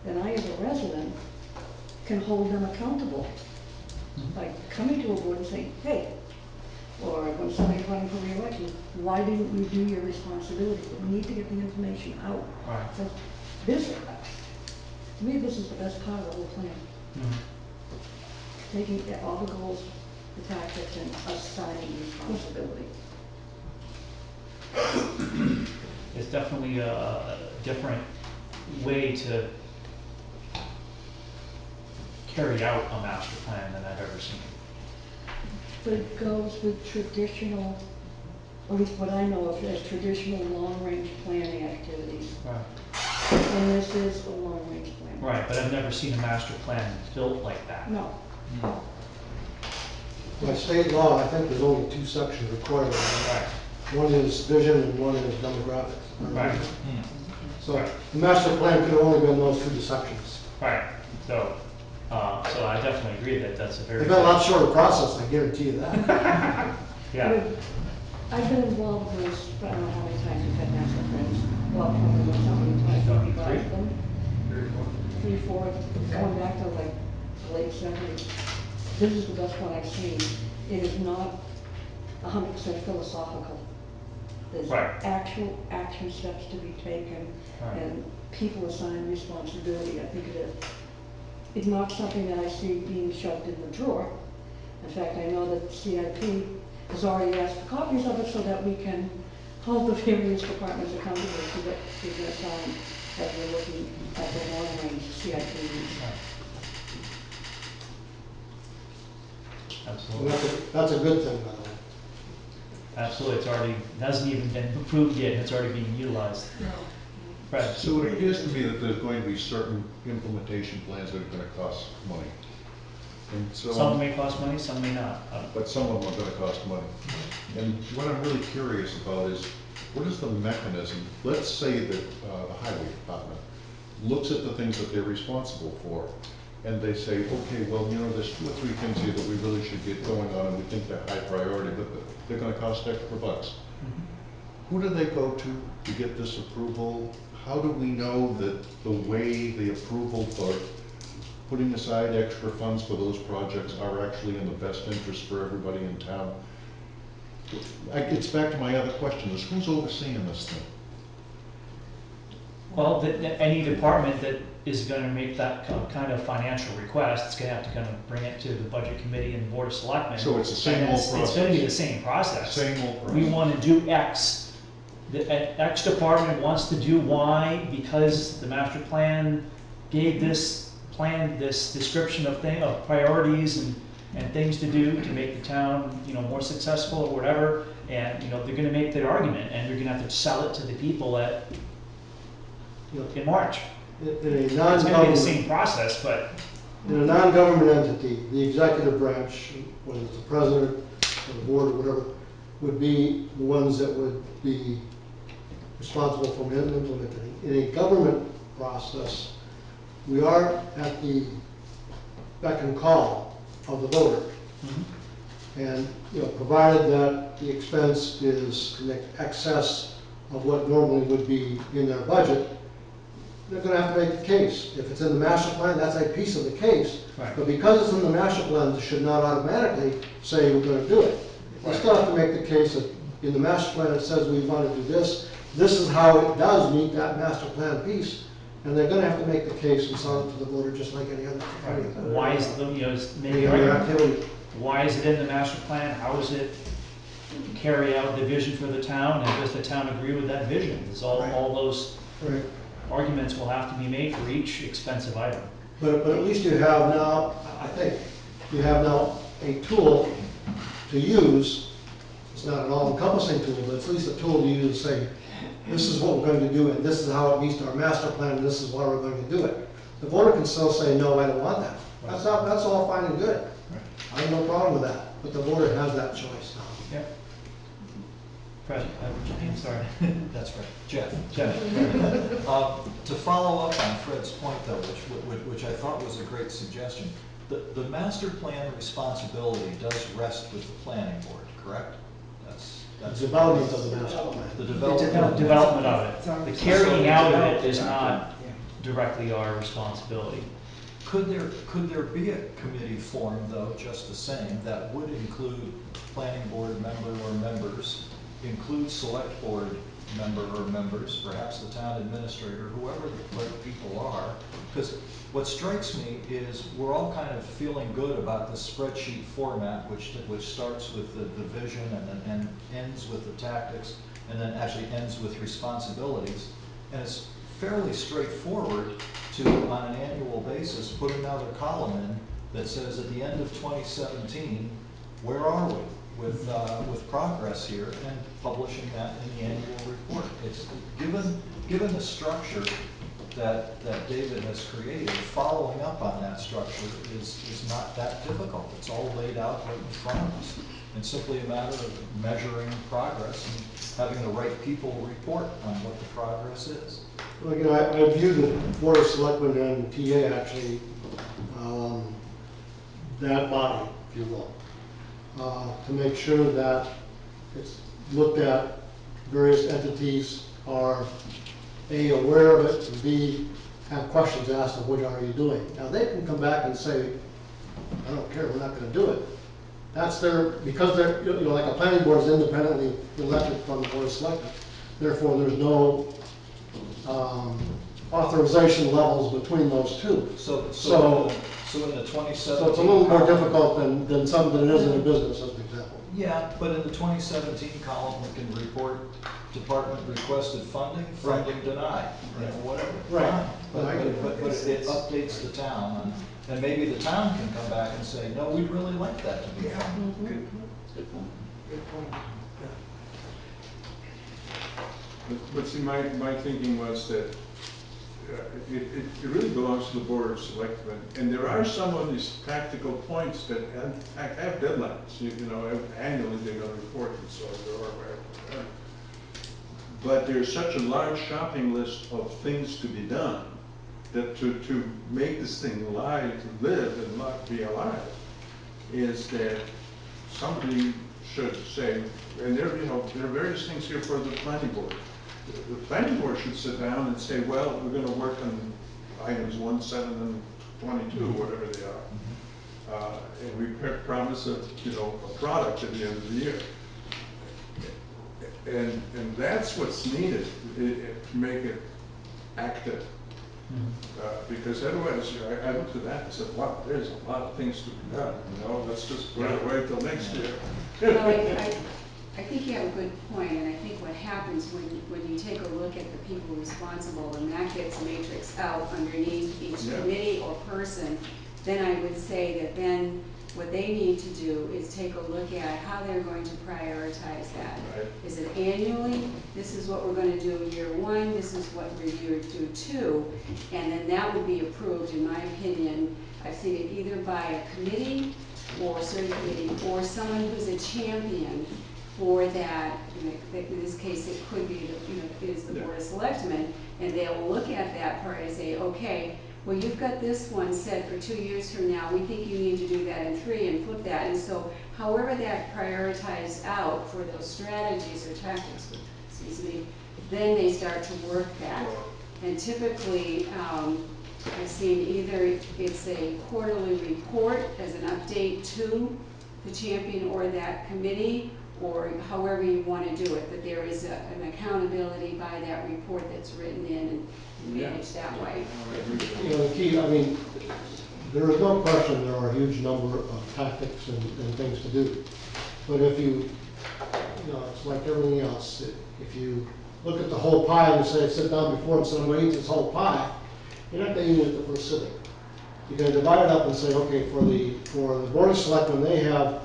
then I, as a resident, can hold them accountable by coming to a board and saying, hey, or when somebody's running for re-election, why didn't you do your responsibility? We need to get the information out. Right. So this, to me, this is the best part of the whole plan. Taking all the goals, the tactics, and assigning responsibility. It's definitely a different way to carry out a master plan than I've ever seen. But it goes with traditional, at least what I know of as traditional long-range planning activities. Right. And this is a long-range plan. Right, but I've never seen a master plan built like that. No. By state law, I think there's only 2 sections required. Right. One is vision and one is demographics. Right. So the master plan could have only been those 2 sections. Right, so, so I definitely agree that that's a very. They've got a lot shorter process, I guarantee you that. Yeah, I've been involved with, I don't know how many times we've had master plans, well, probably not how many times we revised them. 3, 4, going back to like the late 70s. This is the best one I've seen. It is not 100% philosophical. There's Right. actual action steps to be taken, Right. and people assigned responsibility. I think it's not something that I see being shoved in the drawer. In fact, I know that CIP has already asked for copies of it so that we can hold the various departments accountable to what is assigned as we're looking at the long-range CIP needs. And absolutely. that's a good thing, by the way. Absolutely, it's already, it hasn't even been approved yet, and it's already being utilized. Right. So it appears to me that there's going to be certain implementation plans that are gonna cost money. And so, Some may cost money, some may not. but some of them are gonna cost money. And what I'm really curious about is, what is the mechanism? Let's say that the highway department looks at the things that they're responsible for, and they say, okay, well, you know, there's 2 or 3 things here that we really should get going on, and we think they're high priority, but they're gonna cost extra bucks. Who do they go to get this approval? How do we know that the way the approval for putting aside extra funds for those projects are actually in the best interest for everybody in town? It's back to my other question, is who's overseeing this thing? Well, any department that is gonna make that kind of financial request, it's gonna have to kind of bring it to the budget committee and the board of selectmen. So it's the same And old It's gonna be process. the same process. Same old process. We wanna do X, the X department wants to do Y because the master plan gave this plan, this description of priorities and things to do to make the town, you know, more successful or whatever. And, you know, they're gonna make their argument, and you're gonna have to sell it to the people in March. In a It's gonna be the non-government, same process, but, in a non-government entity, the executive branch, whether it's the president or the board or whatever, would be the ones that would be responsible for implementing. In a government process, we are at the beck and call of the voter. And, you know, provided that the expense is in excess of what normally would be in their budget, they're gonna have to make the case. If it's in the master plan, that's a piece of the case. Right. But because it's in the master plan, it should not automatically say we're gonna do it. You still have to make the case that in the master plan, it says we want to do this. This is how it does meet that master plan piece. And they're gonna have to make the case and sell it to the voter just like any other. why is the, you know, is Any maybe other argument, activity. why is it in the master plan? How does it carry out the vision for the town? And does the town agree with that vision? It's all those Right. arguments will have to be made for each expensive item. But at least you have now, I think, you have now a tool to use. It's not an all-encompassing tool, but it's at least a tool to use to say, this is what we're going to do, and this is how it meets our master plan, and this is why we're going to do it. The voter can still say, no, I don't want that. That's all fine and good. I have no problem with that, but the voter has that choice now. Yep. Fred, I'm sorry. That's right. Jeff? Jeff. To follow up on Fred's point though, which I thought was a great suggestion, the master plan responsibility does rest with the planning board, correct? That's The development of the master plan. the The development. development of it. The carrying out of it is not Yeah. directly our responsibility. Could there be a committee formed though, just the same, that would include planning board member or members, include select board member or members, perhaps the town administrator, whoever the right people are? Because what strikes me is we're all kind of feeling good about the spreadsheet format, which starts with the vision and ends with the tactics, and then actually ends with responsibilities. And it's fairly straightforward to, on an annual basis, put another column in that says at the end of 2017, where are we with progress here, and publishing that in the annual report. It's given the structure that David has created, following up on that structure is not that difficult. It's all laid out right in front of us. It's simply a matter of measuring progress and having the right people report on what the progress is. Well, again, I view the Board of Selectmen and TA actually, that body, if you will, to make sure that it's looked at, various entities are A, aware of it, and B, have questions asked of what are you doing. Now, they can come back and say, I don't care, we're not gonna do it. That's their, because they're, you know, like a planning board is independently elected from the Board of Selectmen, therefore there's no authorization levels between those two. So in the 2017. So it's a little more difficult than something that is in a business, as an example. Yeah, but in the 2017 column, we can report department requested funding, funding denied, you know, whatever. Right. Fine. But Right. it updates the town, and maybe the town can come back and say, no, we'd really like that to be funded. Good point. But see, my thinking was that it really belongs to the Board of Selectmen, and there are some of these tactical points that have deadlines. You know, annually they're going to report and so on. But there's such a large shopping list of things to be done that to make this thing live, live and not be alive, is that somebody should say, and there are various things here for the planning board. The planning board should sit down and say, well, we're going to work on items 1, 7, and 22, whatever they are. And we promise a product at the end of the year. And that's what's needed to make it active. Because otherwise, I looked at that and said, wow, there's a lot of things to be done. You know, let's just wait till next year. Well, I think you have a good point, and I think what happens when you take a look at the people responsible, and that gets matrixed out underneath each committee or person, then I would say that then what they need to do is take a look at how they're going to prioritize that. Right. Is it annually? This is what we're going to do year 1, this is what we're going to do 2, and then that would be approved, in my opinion. I've seen it either by a committee or a certain committee, or someone who's a champion for that. In this case, it could be the Board of Selectmen, and they'll look at that part and say, okay, well, you've got this one set for 2 years from now. We think you need to do that in 3 and flip that. And so, however that prioritized out for those strategies or tactics, then they start to work that. And typically, I've seen either it's a quarterly report as an update to the champion or that committee, or however you want to do it, that there is an accountability by that report that's written in and managed that way. You know, the key, I mean, there is no question there are a huge number of tactics and things to do. But if you know, it's like everything else. If you look at the whole pie and say, sit down before and somebody eats this whole pie, you're not going to eat it the first sitting. You're going to divide it up and say, okay, for the Board of Selectmen, they have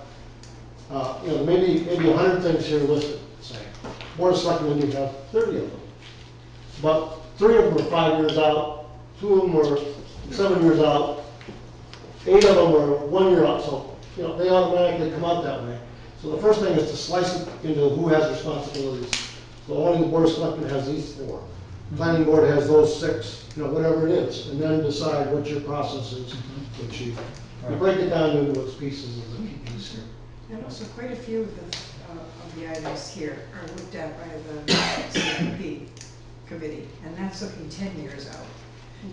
maybe 100 things here listed, say. Board of Selectmen, you have 30 of them. But 3 of them are 5 years out, 2 of them are 7 years out, 8 of them are 1 year out, so, they automatically come out that way. So the first thing is to slice it into who has responsibilities. So only the Board of Selectmen has these 4. Planning Board has those 6, whatever it is, and then decide what your process is to achieve. You break it down into its pieces of the key piece here. And also quite a few of the items here are looked at by the CIP committee, and that's looking 10 years out.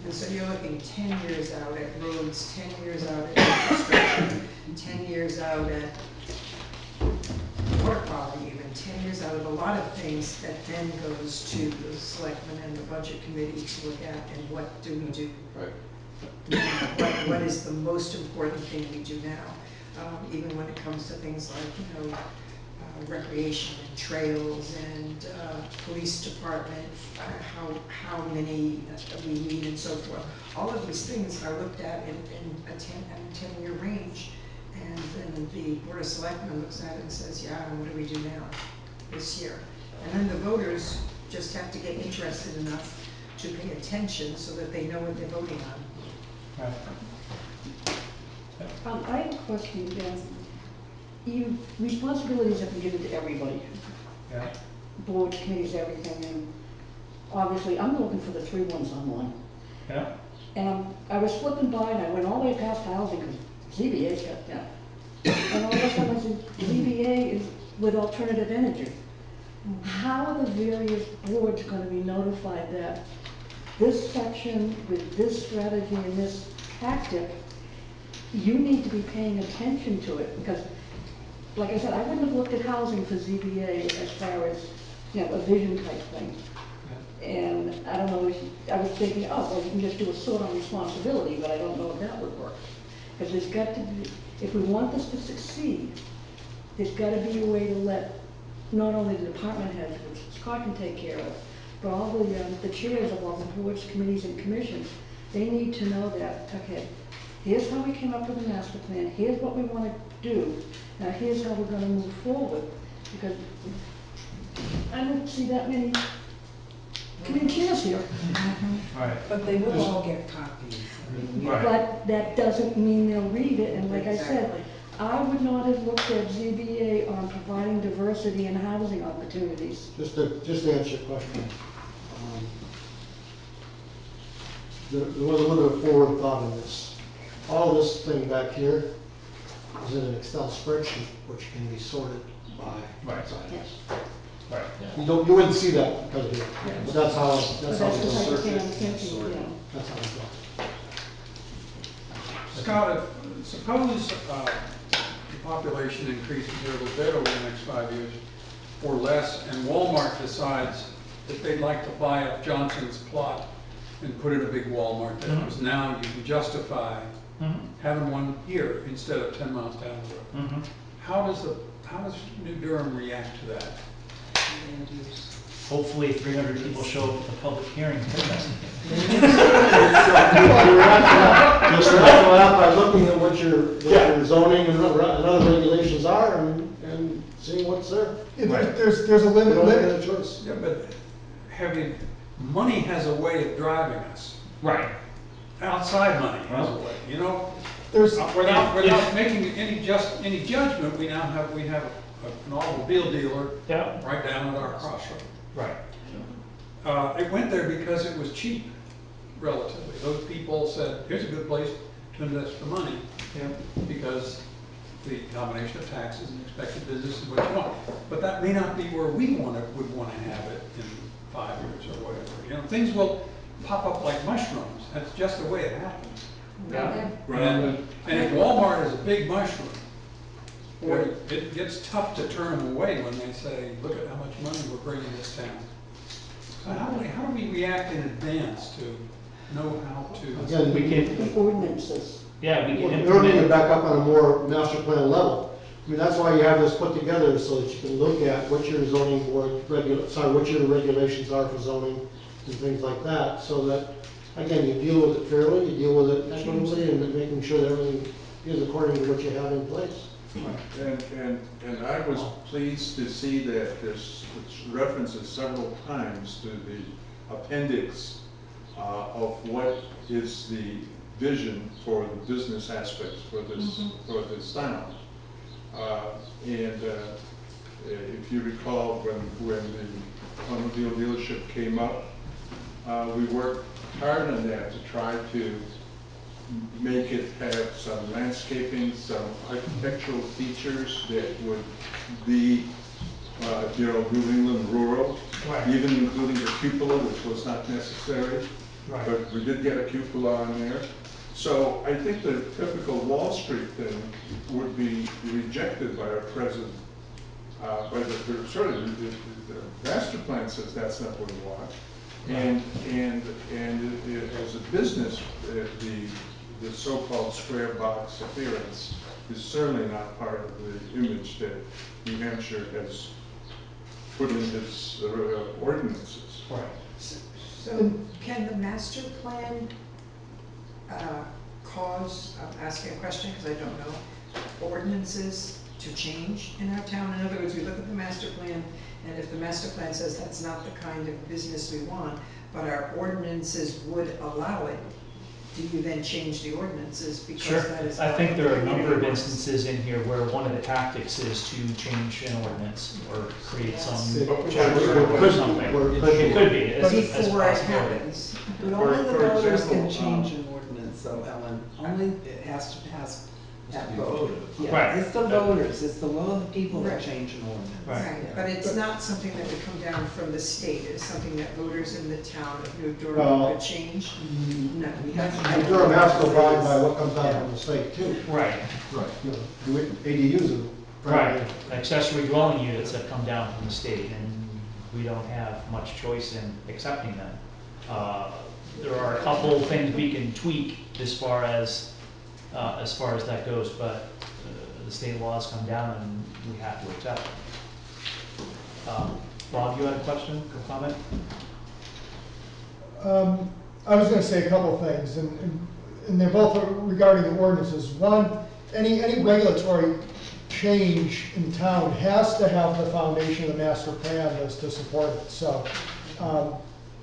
And so you're looking 10 years out at roads, 10 years out at infrastructure, 10 years out at water quality, even 10 years out at a lot of things that then goes to the selectmen and the budget committee to look at, and what do we do? Right. What is the most important thing we do now? Even when it comes to things like, recreation and trails and police department, how many we need and so forth. All of these things are looked at in a 10-year range, and then the Board of Selectmen looks at it and says, yeah, and what do we do now, this year? And then the voters just have to get interested enough to pay attention so that they know what they're voting on. Right. I have a question, Ben. responsibilities have been given to everybody, Yeah, boards, committees, everything, and obviously, I'm looking for the 3 ones I'm on. yeah, And I was flipping by and I went all the way past housing, because ZBA's got that. And all of a sudden I said, ZBA is with alternative energy. How are the various boards gonna be notified that this section with this strategy and this tactic, you need to be paying attention to it? Because, like I said, I wouldn't have looked at housing for ZBA as far as, a vision type thing. And I don't know, I was thinking, oh, well, you can just do a sort on responsibility, but I don't know if that would work. Because there's got to be, if we want this to succeed, there's got to be a way to let not only the department heads, which Scott can take care of, but all the chairs of all the boards, committees, and commissions, they need to know that, okay, here's how we came up with a master plan, here's what we want to do, now here's how we're going to move forward. Because I don't see that many chairs here. right. But they will all get copies. I mean, Right. But that doesn't mean they'll read it, and like I said, Exactly. I would not have looked at ZBA on providing diversity and housing opportunities. Just to answer your question. There was a little bit of forward thought in this. All this thing back here is in an Excel spreadsheet, which can be sorted by Right. size. Right. You wouldn't see that because of it. But that's how But we that's the go. type of thing I'm thinking, That's how we go. Scott, suppose the population increases a little bit over the next 5 years or less, and Walmart decides that they'd like to buy up Johnson's plot and put in a big Walmart there, because now you can justify having one here instead of 10 miles down the road. How does New Durham react to that? Hopefully 300 people show up at the public hearing. You react to that by looking at what your zoning and other regulations are and seeing what's there. There's a You limit, don't have a choice. Yeah, but money has a way of driving us. Right. Outside money has a way, there's, Without making any judgment, we have an automobile dealer Yeah. right down at our crossroad. Right. It went there because it was cheap, relatively. Those people said, here's a good place to invest the money, because the combination of taxes and expected business is what you want. But that may not be where we would want to have it in 5 years or whatever. Things will pop up like mushrooms. That's just the way it happens. Yeah. And if Walmart is a big mushroom, it gets tough to turn them away when they say, look at how much money we're bringing this town. So how do we react in advance to know how to? Again, We can, The ordinances. yeah, we can we're going to implement. back up on a more master plan level. I mean, that's why you have this put together, so that you can look at what your zoning board, what your regulations are for zoning and things like that, so that, again, you deal with it fairly, you deal with it equitably, and making sure that everything is according to what you have in place. And I was pleased to see that there's references several times to the appendix of what is the vision for the business aspects for this town. And if you recall, when the automobile dealership came up, we worked hard on that to try to make it have some landscaping, some architectural features that would be, New England rural, Right. even including the cupola, which was not necessary. Right. But we did get a cupola on there. So I think the typical Wall Street thing would be rejected by our president. But certainly the master plan says that's not what we want. And as a business, the so-called square box appearance is certainly not part of the image that New Hampshire has put in its ordinances. Right. So can the master plan cause, I'm asking a question because I don't know, ordinances to change in our town? In other words, we look at the master plan, and if the master plan says that's not the kind of business we want, but our ordinances would allow it, do you then change the ordinances? Because Sure, that is. I think there are a number of community instances in here where one of the tactics is to change an ordinance or create some It- chapter or something. It could be, as a Before it possibility. happens. But only the For voters can example, change an ordinance, though, Ellen. Only it has to pass that vote. Right. Yeah, it's the voters, it's the will of the people that Right. change an ordinance. Right. Yeah. But it's not something that would come down from the state, it's something that voters in the town of New Durham Well- could change? No, we have to. And Durham has to abide by what comes out from the state too. Right, Right. You know, ADUs are. right. Accessory dwelling units have come down from the state, and we don't have much choice in accepting them. There are a couple things we can tweak as far as that goes, but the state laws come down and we have to accept them. Bob, you had a question or comment? I was gonna say a couple of things, and they're both regarding the ordinances. One, any regulatory change in town has to have the foundation of the master plan as to support it. So,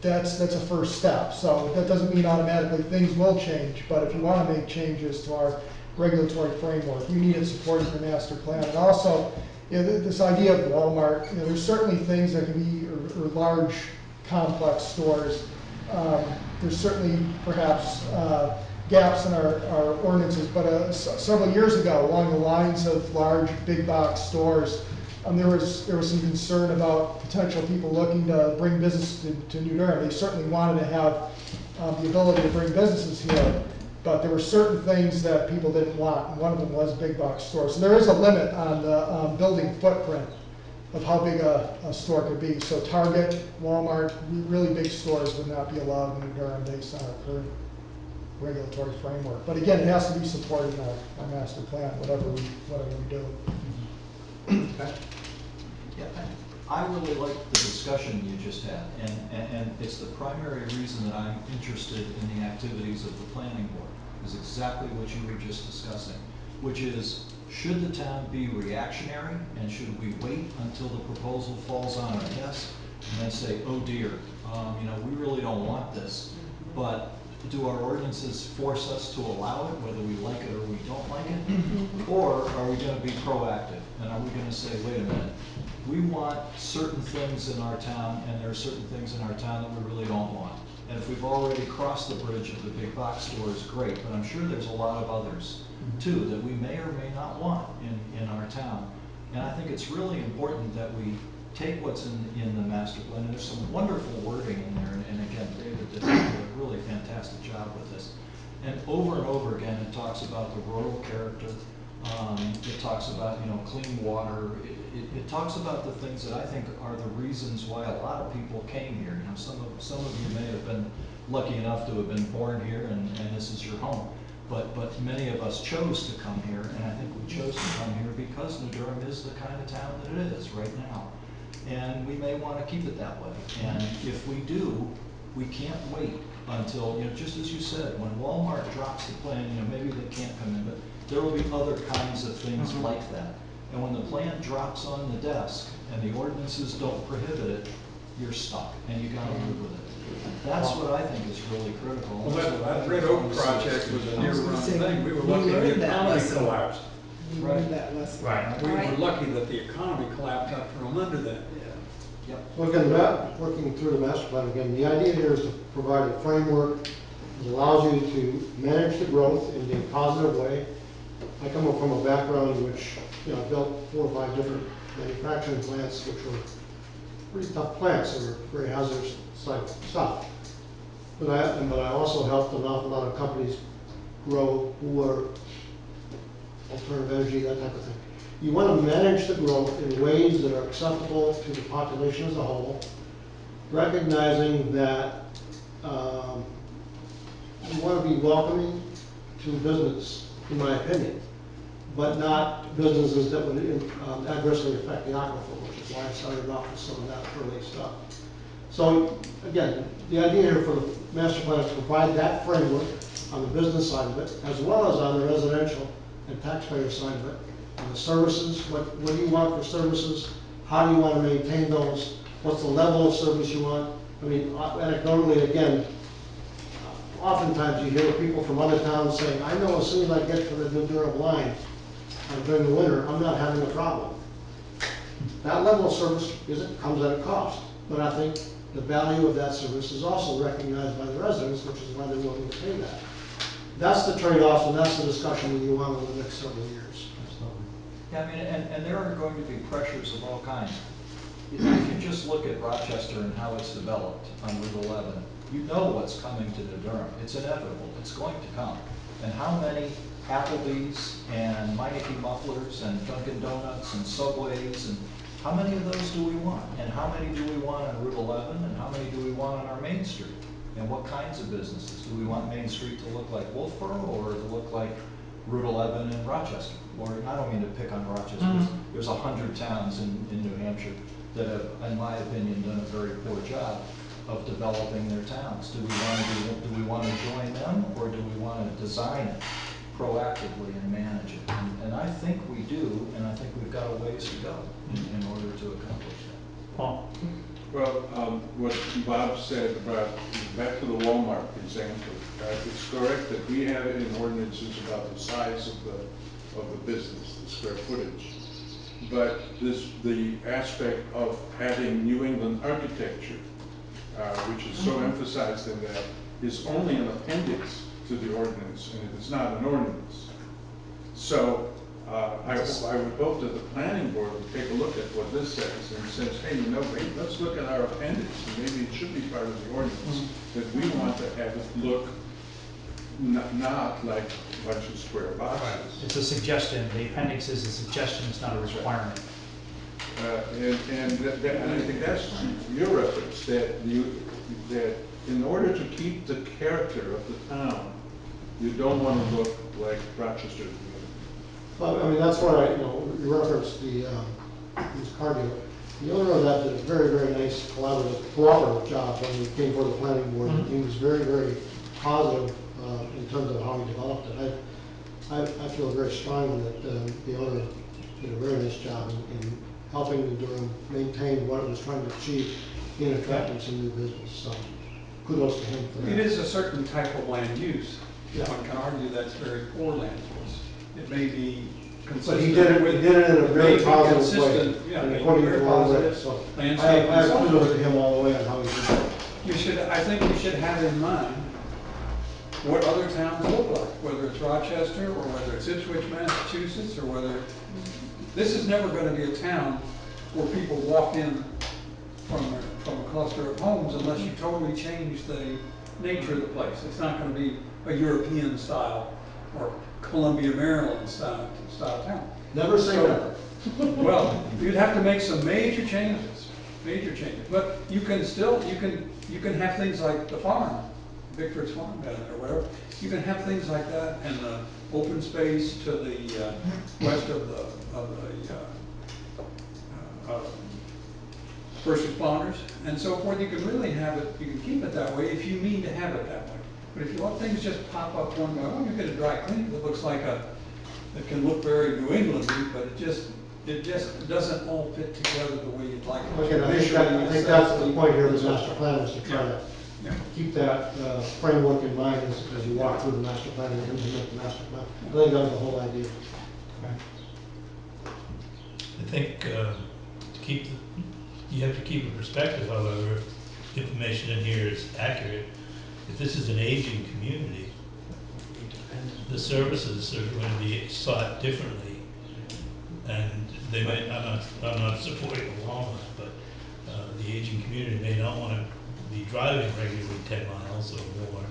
that's a first step. So that doesn't mean automatically things will change, but if you wanna make changes to our regulatory framework, you need it supported in the master plan. And also, you know, this idea of Walmart, you know, there's certainly things that can be, or large complex stores. There's certainly perhaps gaps in our ordinances, but several years ago, along the lines of large big box stores, there was some concern about potential people looking to bring business to New Durham. They certainly wanted to have the ability to bring businesses here, but there were certain things that people didn't want, and one of them was big box stores. So there is a limit on the building footprint of how big a store could be. So Target, Walmart, really big stores would not be allowed in New Durham based on our current regulatory framework. But again, it has to be supported in our master plan, whatever we do. Yeah, I really like the discussion you just had, and it's the primary reason that I'm interested in the activities of the planning board, is exactly what you were just discussing, which is, should the town be reactionary, and should we wait until the proposal falls on our desk, and then say, oh dear, you know, we really don't want this, but do our ordinances force us to allow it, whether we like it or we don't like it? Or are we gonna be proactive, and are we gonna say, wait a minute, we want certain things in our town, and there are certain things in our town that we really don't want. And if we've already crossed the bridge of the big box stores, great, but I'm sure there's a lot of others too that we may or may not want in our town. And I think it's really important that we take what's in the master plan, and there's some wonderful wording in there, and again, David did a really fantastic job with this. And over again, it talks about the rural character, it talks about, you know, clean water, it talks about the things that I think are the reasons why a lot of people came here. You know, some of you may have been lucky enough to have been born here and this is your home. But many of us chose to come here, and I think we chose to come here because New Durham is the kind of town that it is right now. And we may want to keep it that way. And if we do, we can't wait until, you know, just as you said, when Walmart drops the plan, you know, maybe they can't come in, but there will be other kinds of things like that. And when the plan drops on the desk and the ordinances don't prohibit it, you're stuck and you gotta live with it. That's what I think is really critical. Well, that Red Oak project was a near-run thing. We were lucky the economy collapsed. We learned that lesson. Right. We were lucky that the economy collapsed out from under that. Yep. So again, working through the master plan again, the idea here is to provide a framework that allows you to manage the growth in a positive way. I come from a background in which, you know, I built 4 or 5 different manufacturing plants, which were pretty tough plants. They were very hazardous stuff. But I also helped an awful lot of companies grow who were alternative energy, that type of thing. You want to manage the growth in ways that are acceptable to the population as a whole, recognizing that you want to be welcoming to business, in my opinion, but not businesses that would adversely affect the aquifer, which is why I started off with some of that early stuff. So again, the idea here for the master plan is to provide that framework on the business side of it, as well as on the residential and taxpayer side of it. And the services, what do you want for services? How do you want to maintain those? What's the level of service you want? I mean, anecdotally, again, oftentimes you hear people from other towns saying, I know as soon as I get to the New Durham line, during the winter, I'm not having a problem. That level of service comes at a cost, but I think the value of that service is also recognized by the residents, which is why they're willing to pay that. That's the trade-offs, and that's the discussion we want over the next several years. Yeah, I mean, and there are going to be pressures of all kinds. If you just look at Rochester and how it's developed on Route 11, you know what's coming to New Durham. It's inevitable. It's going to come. And how many Applebee's and Meineke Mufflers and Dunkin' Donuts and Subways, and how many of those do we want? And how many do we want on Route 11? And how many do we want on our Main Street? And what kinds of businesses? Do we want Main Street to look like Wolfeboro, or to look like Route 11 in Rochester? Or, I don't mean to pick on Rochester, there's 100 towns in New Hampshire that have, in my opinion, done a very poor job of developing their towns. Do we want to join them, or do we want to design it proactively and manage it? And I think we do, and I think we've got a ways to go in order to accomplish that. Paul? Well, what Bob said about, back to the Walmart example, it's correct that we have in ordinances about the size of the business, the square footage. But the aspect of having New England architecture, which is so emphasized in that, is only an appendix to the ordinance, and it is not an ordinance. So I would hope that the planning board would take a look at what this says and says, hey, you know, let's look at our appendix, and maybe it should be part of the ordinance, that we want to have it look not like a bunch of square boxes. It's a suggestion. The appendix is a suggestion, it's not a requirement. And I think that's your reference, that in order to keep the character of the town, you don't want to look like Rochester. Well, I mean, that's why, you referenced the, this car dealer. The owner of that did a very, very nice cooperative job when he came for the planning board. He was very, very positive in terms of how he developed it. I feel very strongly that the owner did a very nice job in helping New Durham maintain what it was trying to achieve in attracting some new business. So kudos to him for that. It is a certain type of land use. Yeah. One can argue that's very poor land use. It may be consistent. But he did it in a very positive way. Consistent, yeah, And according to very the law, positive so landscape I and so kudos forth. to him all the way on how he did it. I think you should have in mind what other towns look like, whether it's Rochester, or whether it's Ipswich, Massachusetts, or whether, this is never going to be a town where people walk in from a cluster of homes unless you totally change the nature of the place. It's not going to be a European style or Columbia, Maryland style town. Never say never. Well, you'd have to make some major changes. But you can still, you can have things like the farm, Bickford's Farm down there, or whatever. You can have things like that, and the open space to the west of the first responders and so forth. You can really have it, you can keep it that way if you mean to have it that way. But if you want things just pop up one by one, you get a dry cleaning that looks like it can look very New England-y, but it just doesn't all fit together the way you'd like it. Again, I think that's the point here of the master plan, is to try to keep that framework in mind as you walk through the master plan and implement the master plan. I think that was the whole idea. I think you have to keep in perspective, however, information in here is accurate. If this is an aging community, the services are going to be sought differently, and they may. I'm not supporting the Walmart, but the aging community may not want to be driving regularly 10 miles or more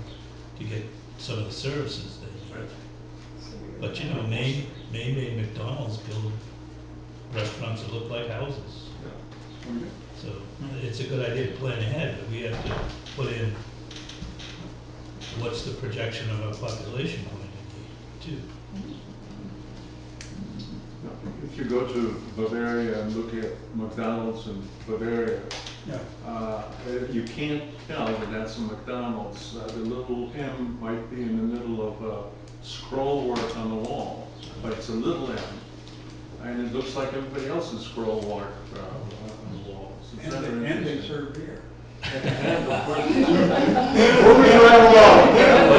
to get some of the services they need. But Maine made McDonald's build restaurants that look like houses. So it's a good idea to plan ahead, but we have to put in what's the projection of our population going to be, too. If you go to Bavaria and look at McDonald's in Bavaria, you can't tell that that's a McDonald's. The little M might be in the middle of scroll work on the wall, but it's a little M. And it looks like everybody else's scroll work on the walls. And they serve beer. And of course, Moving right along.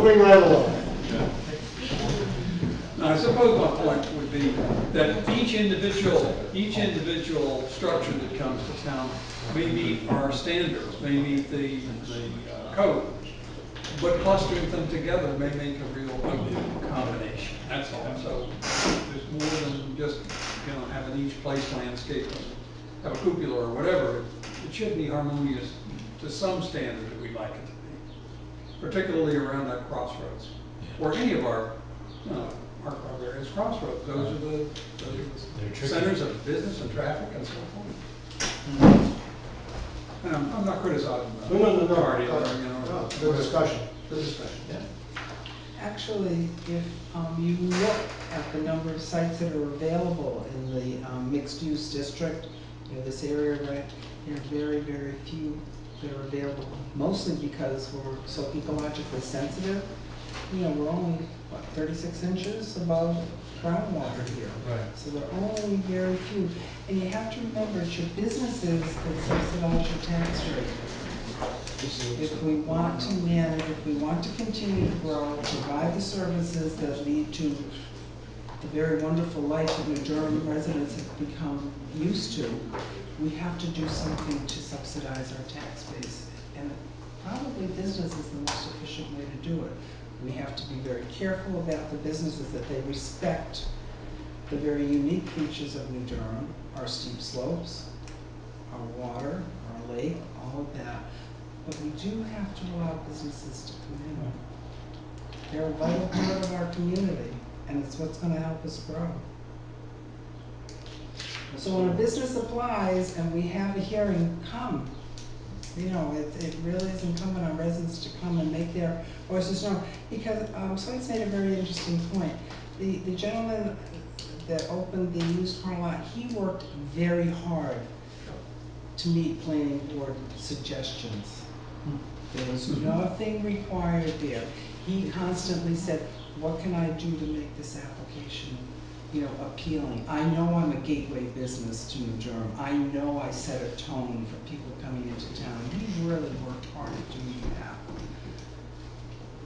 moving right along. Now, I suppose my point would be that each individual structure that comes to town may meet our standards, may meet the code, but clustering them together may make a real ugly combination, that's all. So there's more than just, having each place landscape, have a cupola or whatever. It should be harmonious to some standard that we like it to be, particularly around that crossroads, or any of our various crossroads. Those are the centers of business and traffic and so forth. And I'm not criticizing the party, Good discussion, good discussion. Actually, if you look at the number of sites that are available in the mixed-use district, this area, right, there are very, very few that are available, mostly because we're so ecologically sensitive. We're only, 36 inches above groundwater here. Right. So there are only very few. And you have to remember, it's your businesses that subsidize your tax rate. If we want to manage, if we want to continue to grow, provide the services that lead to the very wonderful life that New Durham residents have become used to, we have to do something to subsidize our tax base. And probably business is the most efficient way to do it. We have to be very careful about the businesses, that they respect the very unique features of New Durham, our steep slopes, our water, our lake, all of that. But we do have to allow businesses to come in. They're a vital part of our community, and it's what's going to help us grow. So when a business applies and we have a hearing, come. It really is incumbent on residents to come and make their voices known. Because Swain's made a very interesting point. The gentleman that opened the used car lot, he worked very hard to meet planning board suggestions. There was nothing required there. He constantly said, what can I do to make this application, appealing? I know I'm a gateway business to New Durham. I know I set a tone for people coming into town. He really worked hard at doing that.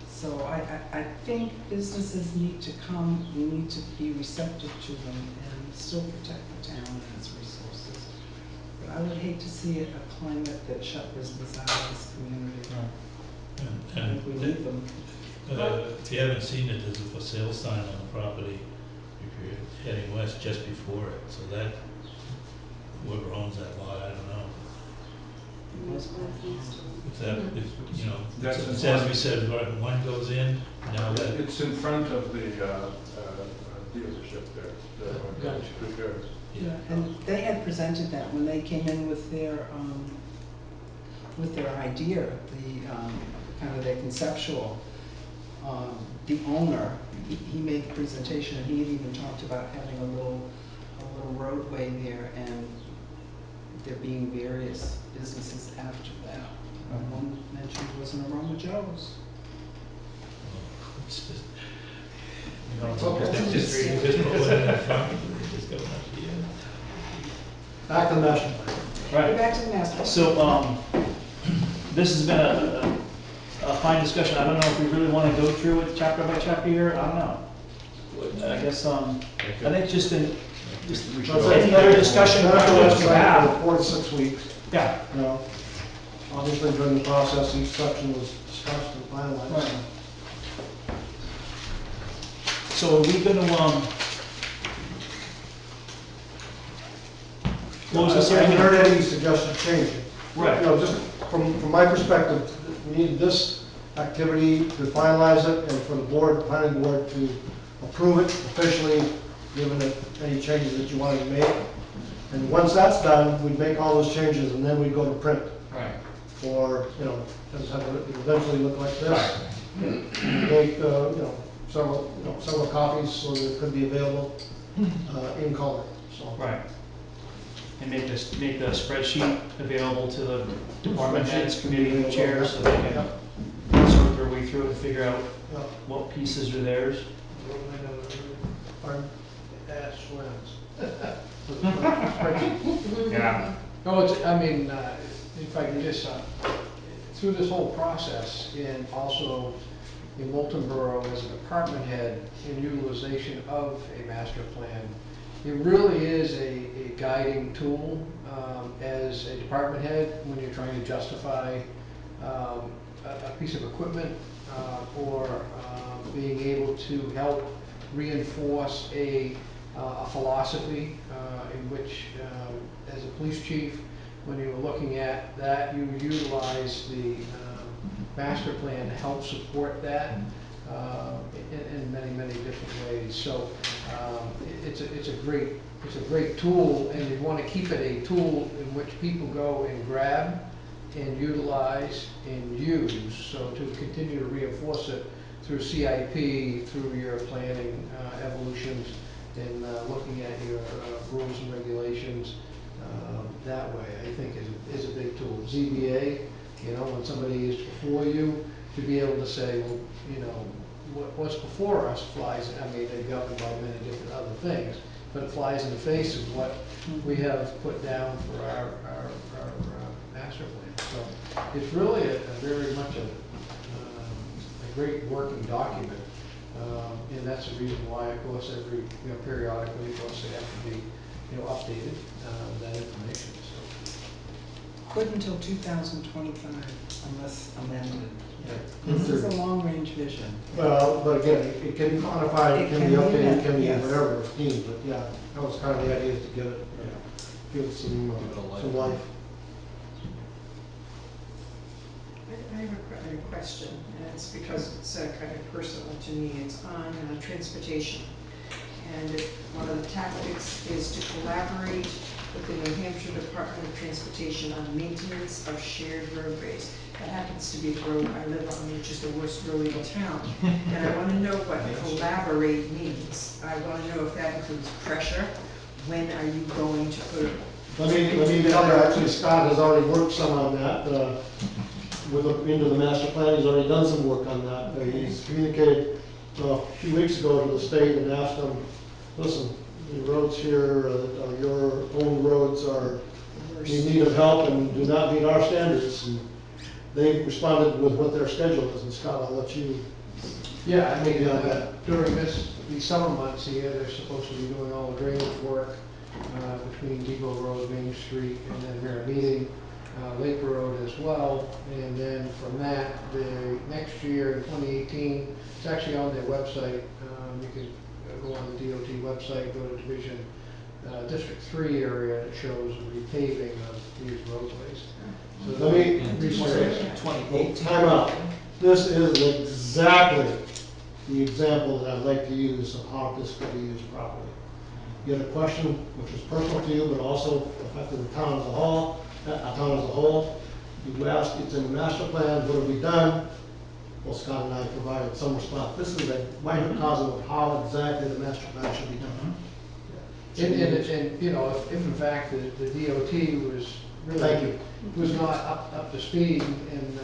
So I think businesses need to come, we need to be receptive to them and still protect the town and its resources. But I would hate to see a climate that shut business out of this community. I think we need them. If you haven't seen it, there's a for sale sign on the property if you're heading west just before it. So that, whoever owns that lot, I don't know. If that, it's as we said, one goes in, now that. It's in front of the dealership there, the repairs. Yeah, and they had presented that when they came in with their idea, the kind of their conceptual. The owner, he made the presentation, and he had even talked about having a little roadway there, and there being various businesses after that. One mentioned was an Aroma Joe's. Just put one in the front, just go up here. Back to the master plan. Right. Back to the master. So, this has been a fine discussion. I don't know if we really want to go through it chapter by chapter here. I don't know. I guess, I think just any other discussion questions you have. 4 to 6 weeks. Yeah. Obviously during the process, each section was discussed and finalized. Right. So are we gonna, close this I haven't hearing? heard any suggested changes. Right. Just from my perspective, we need this activity to finalize it and for the planning board to approve it officially, given it any changes that you wanted to make. And once that's done, we'd make all those changes and then we'd go to print. Right. Or, it'll eventually look like this. Right. Make, several copies so that it could be available in color, so. Right. And make the spreadsheet available to the department heads, committee chairs, so they can sort their way through it and figure out what pieces are theirs. Pardon? Ash Swims. Yeah. No, if I can just, through this whole process, and also in Molten Borough as a department head in utilization of a master plan. It really is a guiding tool as a department head when you're trying to justify a piece of equipment or being able to help reinforce a philosophy in which, as a police chief, when you were looking at that, you utilize the master plan to help support that in many, many different ways. So it's a great tool, and you want to keep it a tool in which people go and grab and utilize and use. So to continue to reinforce it through CIP, through your planning evolutions, and looking at your rules and regulations that way, I think is a big tool. ZBA, you know, when somebody is before you, to be able to say, well, you know, what's before us flies, I mean, they're governed by many different other things, but it flies in the face of what we have put down for our master plan. So it's really a very much a great working document. And that's the reason why, of course, every, periodically, of course, they have to be, updated, that information, so. Good until 2025, unless amended. Yeah. This is a long-range vision. Well, but again, it can be modified, it can be updated, it can be yes. whatever it's needed, but yeah, that was kind of the idea, is to get it, give it some life. I have a question, and it's because it's kind of personal to me. It's on transportation. And one of the tactics is to collaborate with the New Hampshire Department of Transportation on maintenance of shared roadways. That happens to be the road I live on, which is the worst road in town. And I want to know what collaborate means. I want to know if that includes pressure. When are you going to put it? Let me cover, actually, Scott has already worked some on that, into the master plan. He's already done some work on that. He's communicated a few weeks ago to the state and asked them, listen, the roads here, your own roads are in need of help and do not meet our standards. And they responded with what their schedule is, and Scott, I'll let you. Yeah, I mean, during these summer months here, they're supposed to be doing all the drainage work between Depot Road, Main Street, and then Merrimeeting, Lake Road as well. And then from that, the next year in 2018, it's actually on their website. You can go on the DOT website, go to Division District 3 area, and it shows the repaving of these roadways. So Let me In 2018. time out. This is exactly the example that I'd like to use of how this could be used properly. You had a question which was personal to you, but also affected the town as a whole. You asked, it's in the master plan, what have we done? Well, Scott and I provided some response. This is a microcosm of how exactly the master plan should be done. And if in fact the DOT was really, was not up to speed, and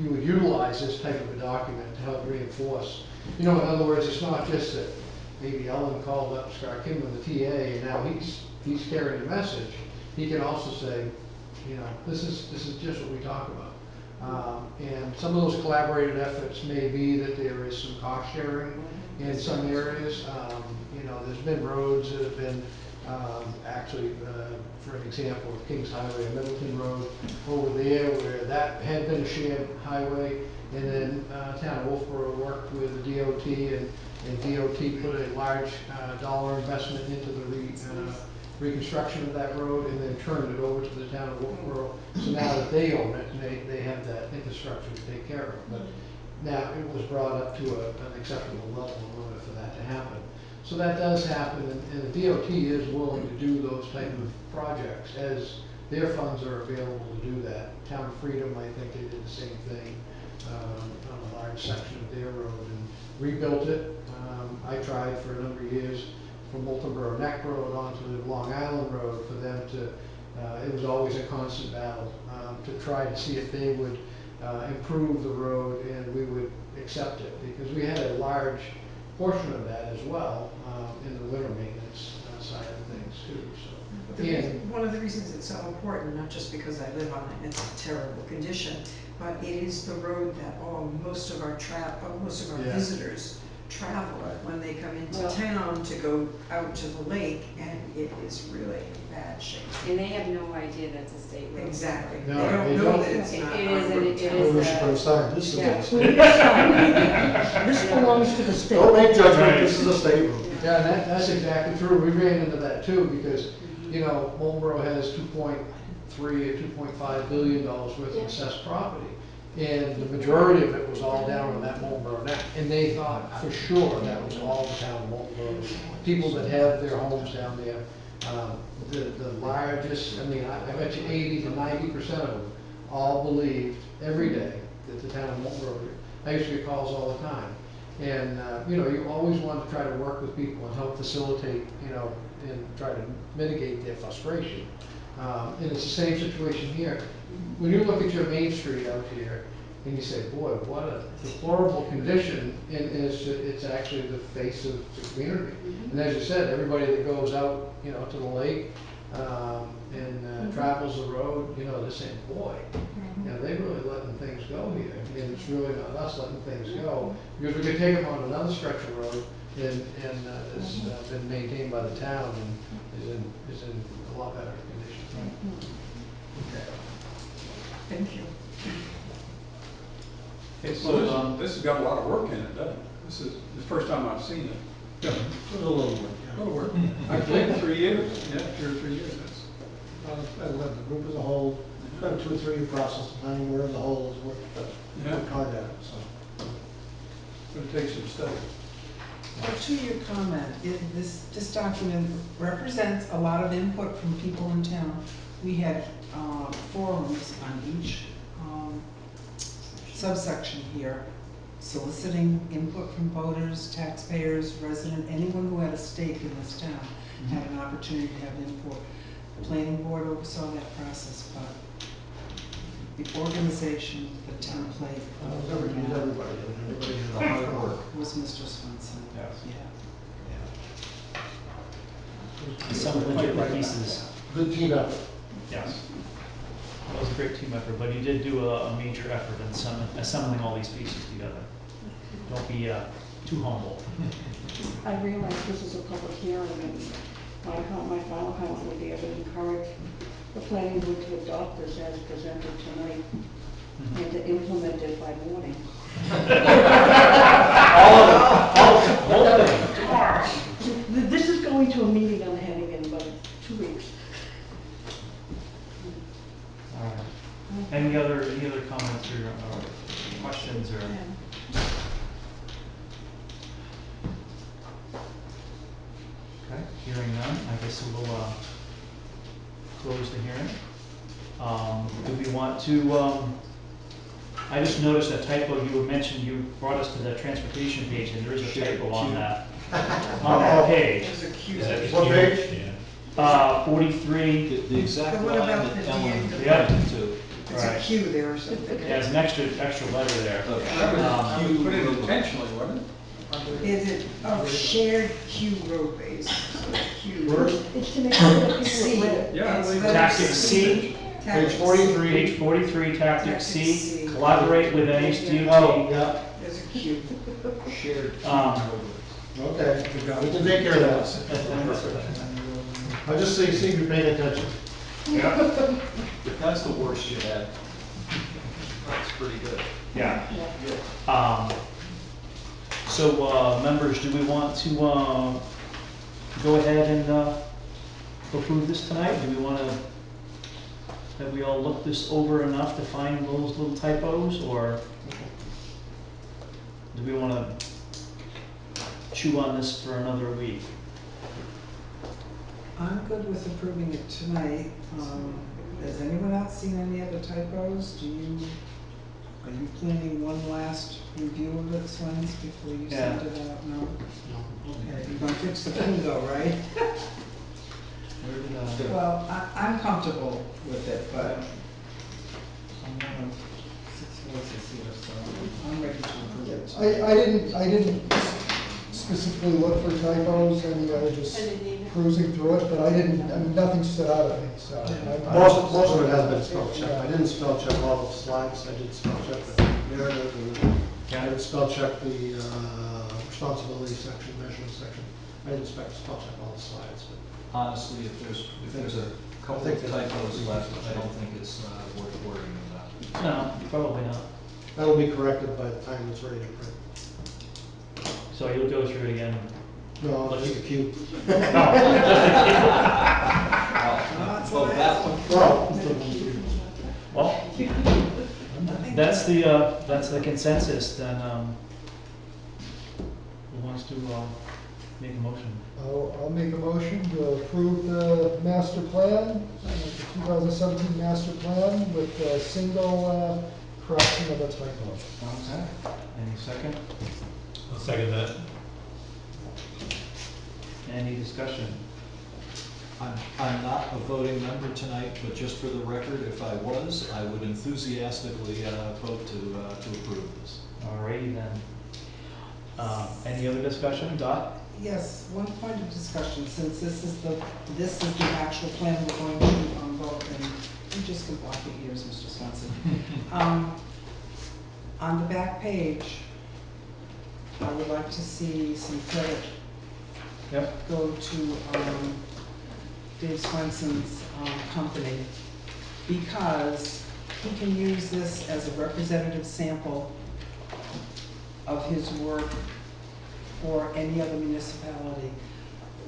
you would utilize this type of a document to help reinforce. In other words, it's not just that maybe Ellen called up Scott Kinman, the TA, and now he's carrying the message. He can also say, this is just what we talk about. And some of those collaborated efforts may be that there is some cost sharing in some areas. There's been roads that have been actually, for an example, Kings Highway and Middleton Road over there, where that had been a shared highway, and then town of Wolfeboro worked with the DOT, and DOT put a large dollar investment into the reconstruction of that road, and then turned it over to the town of Wolfeboro. So now that they own it, they have that infrastructure to take care of. But now it was brought up to an acceptable level in order for that to happen. So that does happen, and the DOT is willing to do those type of projects as their funds are available to do that. Town of Freedom, I think they did the same thing on a large section of their road and rebuilt it. I tried for a number of years from Wolfeboro Neck Road onto the Long Island Road for them to, it was always a constant battle to try to see if they would improve the road and we would accept it, because we had a large portion of that as well in the winter maintenance side of things too. So But one of the reasons it's so important, not just because I live on it, it's a terrible condition, but it is the road that most of our Yeah. visitors travel when they come into Well- town to go out to the lake, and it is really in bad shape. And they have no idea that's a state road. Exactly. No, They don't they know don't. that it's It not. is, on and Route it 10. is. We should put a sign, this is Yeah. a state. This belongs to the state. Don't make judgment, this is a state road. Yeah, and that's exactly true. We ran into that too, because, you know, Wolfeboro has 2.3 or 2.5 billion dollars worth of assessed property. And the majority of it was all down on that Wolfeboro neck. And they thought for sure that was all the town of Wolfeboro. People that have their homes down there. The largest, I mean, I bet you 80 to 90% of them all believed every day that the town of Wolfeboro, I used to get calls all the time. And, you know, you always want to try to work with people and help facilitate, you know, and try to mitigate their frustration. And it's the same situation here. When you look at your main street out here, and you say, boy, what a deplorable condition, and it's actually the face of the community. And as you said, everybody that goes out, you know, to the lake, and travels the road, you know, they're saying, boy, you know, they're really letting things go here. And it's really not us letting things go, because we could take them on another stretch of road, and it's been maintained by the town and is in a lot better condition. Thank you. Okay, Well, so, this has got a lot of work in it, doesn't it? This is the first time I've seen it. A little work, A little work. I think 3 years, yeah, 2 or 3 years, that's. I led the group as a whole, about a 2 or 3 year process, depending where the whole is worked hard at it, so. But it takes some study. Well, to your comment, this document represents a lot of input from people in town. We had forums on each subsection here, soliciting input from voters, taxpayers, residents, anyone who had a stake in this town had an opportunity to have input. The planning board oversaw that process, but the organization, the template, Everybody did the hard work. was Mr. Swenson. Yes. Yeah. some of the pieces, Good team effort. yes. That was a great team effort, but you did do a major effort in assembling all these pieces together. Don't be too humble. I realize this is a public hearing, and my final comment would be I would encourage the planning board to adopt this as presented tonight and to implement it by morning. All of them. This is going to a meeting I'm having in about 2 weeks. All right. Any other comments or questions or? Okay, hearing none, I guess we'll close the hearing. Do we want to, I just noticed a typo, you had mentioned, you brought us to the transportation page, and there is a typo on that page. There's a queue. Is that What cute? page? Yeah. 43, The exact But what line about that the Ellen end? Yeah. pointed to. It's a Right. queue there or something. there's an extra letter there. Okay. That was put in intentionally, wasn't it? Is it a shared queue roadways? So the queue. It's to make sure that people C. have read it. Yeah, I It's believe letter Tactic C. Tactic Page 43. Page 43, tactic Tactic C, C. collaborate with Oh, NHDOT. yeah, There's a queue. Shared. okay, we can take care of that. I just see you paying attention. Yeah. If that's the worst you had, that's pretty good. Yeah. So, members, do we want to go ahead and approve this tonight? Do we want to, have we all looked this over enough to find those little typos, or do we want to chew on this for another week? I'm good with approving it tonight. Has anyone else seen any other typos? Are you planning one last review of it, Swens, before you send Yeah. it out? No? Okay, you're gonna fix the bingo, right? Where did, Well, I'm comfortable with it, but I'm one of 6 voices here, so I'm ready to approve it. I didn't specifically look for typos, and I was just I didn't either. cruising through it, but I didn't, I mean, nothing stood out at me, so. Most of it has been spell checked. I didn't spell check all the slides, I did spell check the narrative, and I didn't spell check the responsibility section, measurement section. I didn't spell check all the slides, but. Honestly, if there's a couple of typos left, I don't think it's worth worrying about. No, probably not. That'll be corrected by the time it's ready to print. So you'll go through it again. No, just a cube. Well, that one, Well, that's the consensus, then, who wants to, make a motion? I'll make a motion to approve the master plan, the 2017 master plan with a single correction of a typo. Okay. Any second? I'll second that. Any discussion? I'm not a voting member tonight, but just for the record, if I was, I would enthusiastically vote to approve this. Alrighty then. Any other discussion? Dot? Yes, one point of discussion, since this is the actual plan we're going to vote, and you just can block your ears, Mr. Swenson. On the back page, I would like to see some credit Yep. go to Dave Swenson's company, because he can use this as a representative sample of his work for any other municipality.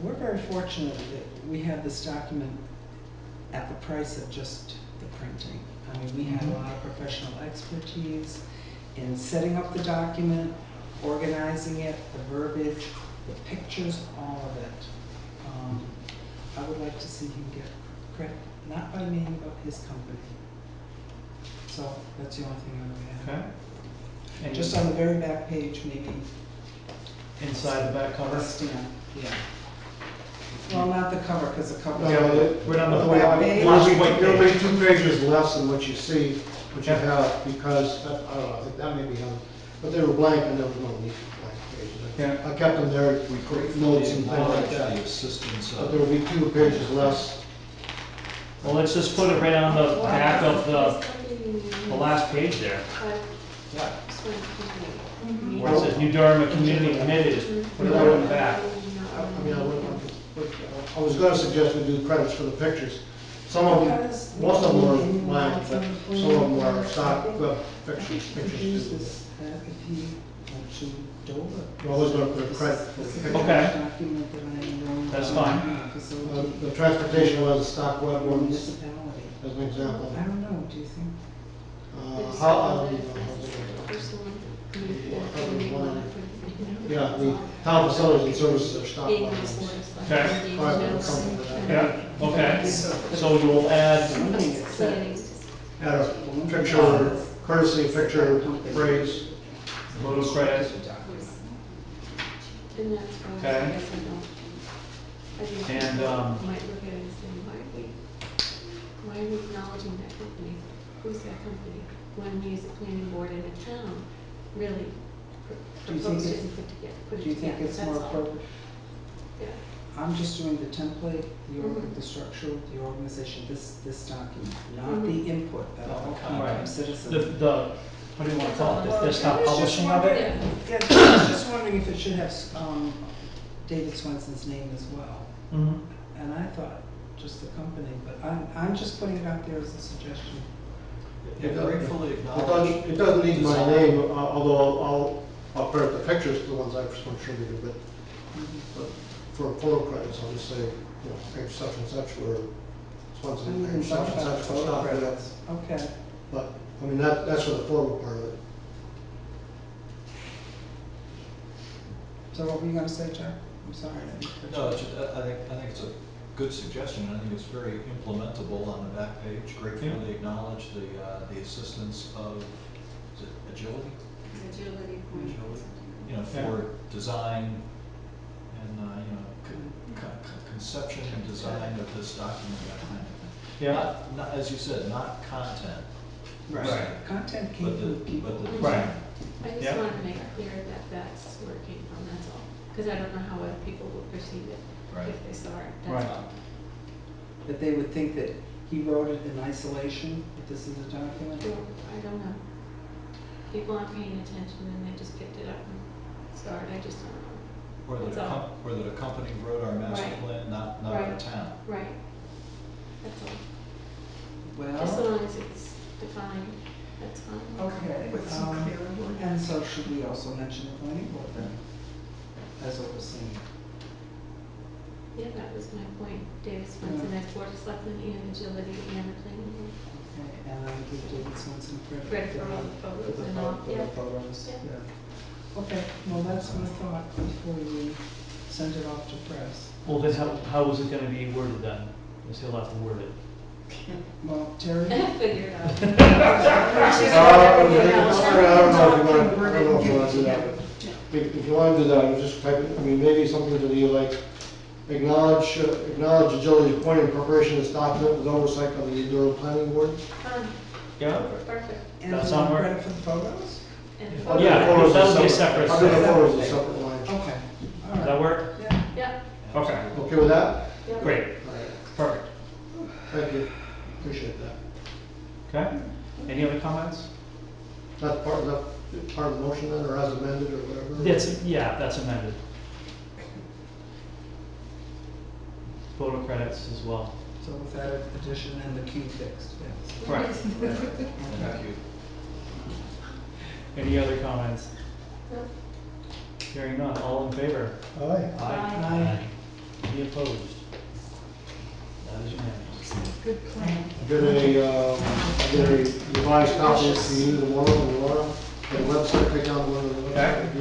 We're very fortunate that we have this document at the price of just the printing. I mean, we had a lot of professional expertise in setting up the document, organizing it, the verbiage, the pictures, all of it. I would like to see him get credit, not by me, but his company. So that's the only thing I would add. Okay. And Just on the very back page, maybe inside the back cover? a stamp, yeah. Well, not the cover, because the cover. We're on the back page. There'll be 2 pages less than what you see, what you have, because, I don't know, I think that may be on, but they were blank and there was no need for blank pages. Yeah. I kept them there, we put notes and things like Acknowledge that. the assistance But of. there will be 2 pages less. Well, let's just put it right on the back of the last page there. Yeah. Where it says New Durham Community Committee, just put it right on the back. I mean, I was gonna suggest we do credits for the pictures. Some of them, most of them are blank, but some of them are stock pictures. Use this, if he went to Dover. We're always gonna put a credit for the pictures. Okay. Document that I own. That's fine. The transportation was stock web ones, Municipality. as an example. I don't know, do you think? Yeah, the town facilities and services are stock web Being ones. Okay. Private company for that. Yeah, okay. So you'll add, Add a picture, courtesy picture, phrase. photo credit, And that's why Okay. I guess I don't. I think And, people might look at it and say, why are we acknowledging that company? Who's that company? When music planning board in a town really Do you think proposed it it's- and put it Do you think together, it's that's more all. appropriate? Yeah. I'm just doing the template, Mhm. the structure, the organization, this document, not the input that all come Right. from citizens. what do you want to call it, the desktop publishing of it? Yeah, I was just wondering if it should have, David Swenson's name as well. Mhm. And I thought just the company, but I'm just putting it out there as a suggestion. Yeah, gratefully acknowledge. It doesn't need my name, although I'll credit the pictures to the ones I've contributed, but for photo credits, I'll just say, page such and such, or I Swenson, didn't even page such thought and about such for photo stock web. credits. Okay. But, I mean, that's for the photo part of it. So what were you gonna say, Jack? I'm sorry. I didn't catch No, you. I think it's a good suggestion. I think it's very implementable on the back page. Gratefully acknowledge the assistance of, is it Agility? Agility point. Agility, for design and, conception and design of this document, that kind of thing. Yeah, Not, as you said, not content. Right. Content came But from the, people. but the Right. design. I just Yeah. want to make clear that that's where it came from, that's all. because I don't know how other people would perceive it Right. if they saw it, Right. that's all. That they would think that he wrote it in isolation, that this is a document? I don't know. People aren't paying attention and they just picked it up and saw it, I just don't know. Or that That's all. or that a company wrote our master Right. plan, not our Right. town. Right, that's all. Well. Just so long as it's defined, that's fine. Okay, With some clear wording. and so should we also mention the planning board then, as overseeing? Yeah, that was my point. David Swenson as Board of Selectmen and Agility and the planning board. Okay, and I give David Swenson credit. Credit for all the photos and all, For the yeah. photos, Yeah. yeah. Okay, well, that's my thought before we send it off to press. Well, then how is it gonna be worded then? Guess he'll have to word it. Well, Terry? Figure it out. I don't know if you want to do that. If you want to do that, you just type it, I mean, maybe something to the, like, acknowledge Agility's appointing preparation of this document with oversight of the Durham Planning Board. Fine, Yeah? perfect. And That do you sound want work? credit for the photos? And Yeah, photos. because that'll be a separate. I'll do the photos as a separate line. Okay, all Does right. that work? Yeah, Okay, Okay with that? yeah. great, All right. perfect. Thank you, appreciate that. Okay, any other comments? That's part of the motion then, or as amended, or whatever? That's amended. Photo credits as well. So with that addition and the key text, yes. Correct. Thank you. Any other comments? No. Hearing none, all in favor? Aye. Aye. Any opposed? That is unanimous. Good plan. Get a revised copy for you tomorrow, get a website, take down one of the website, do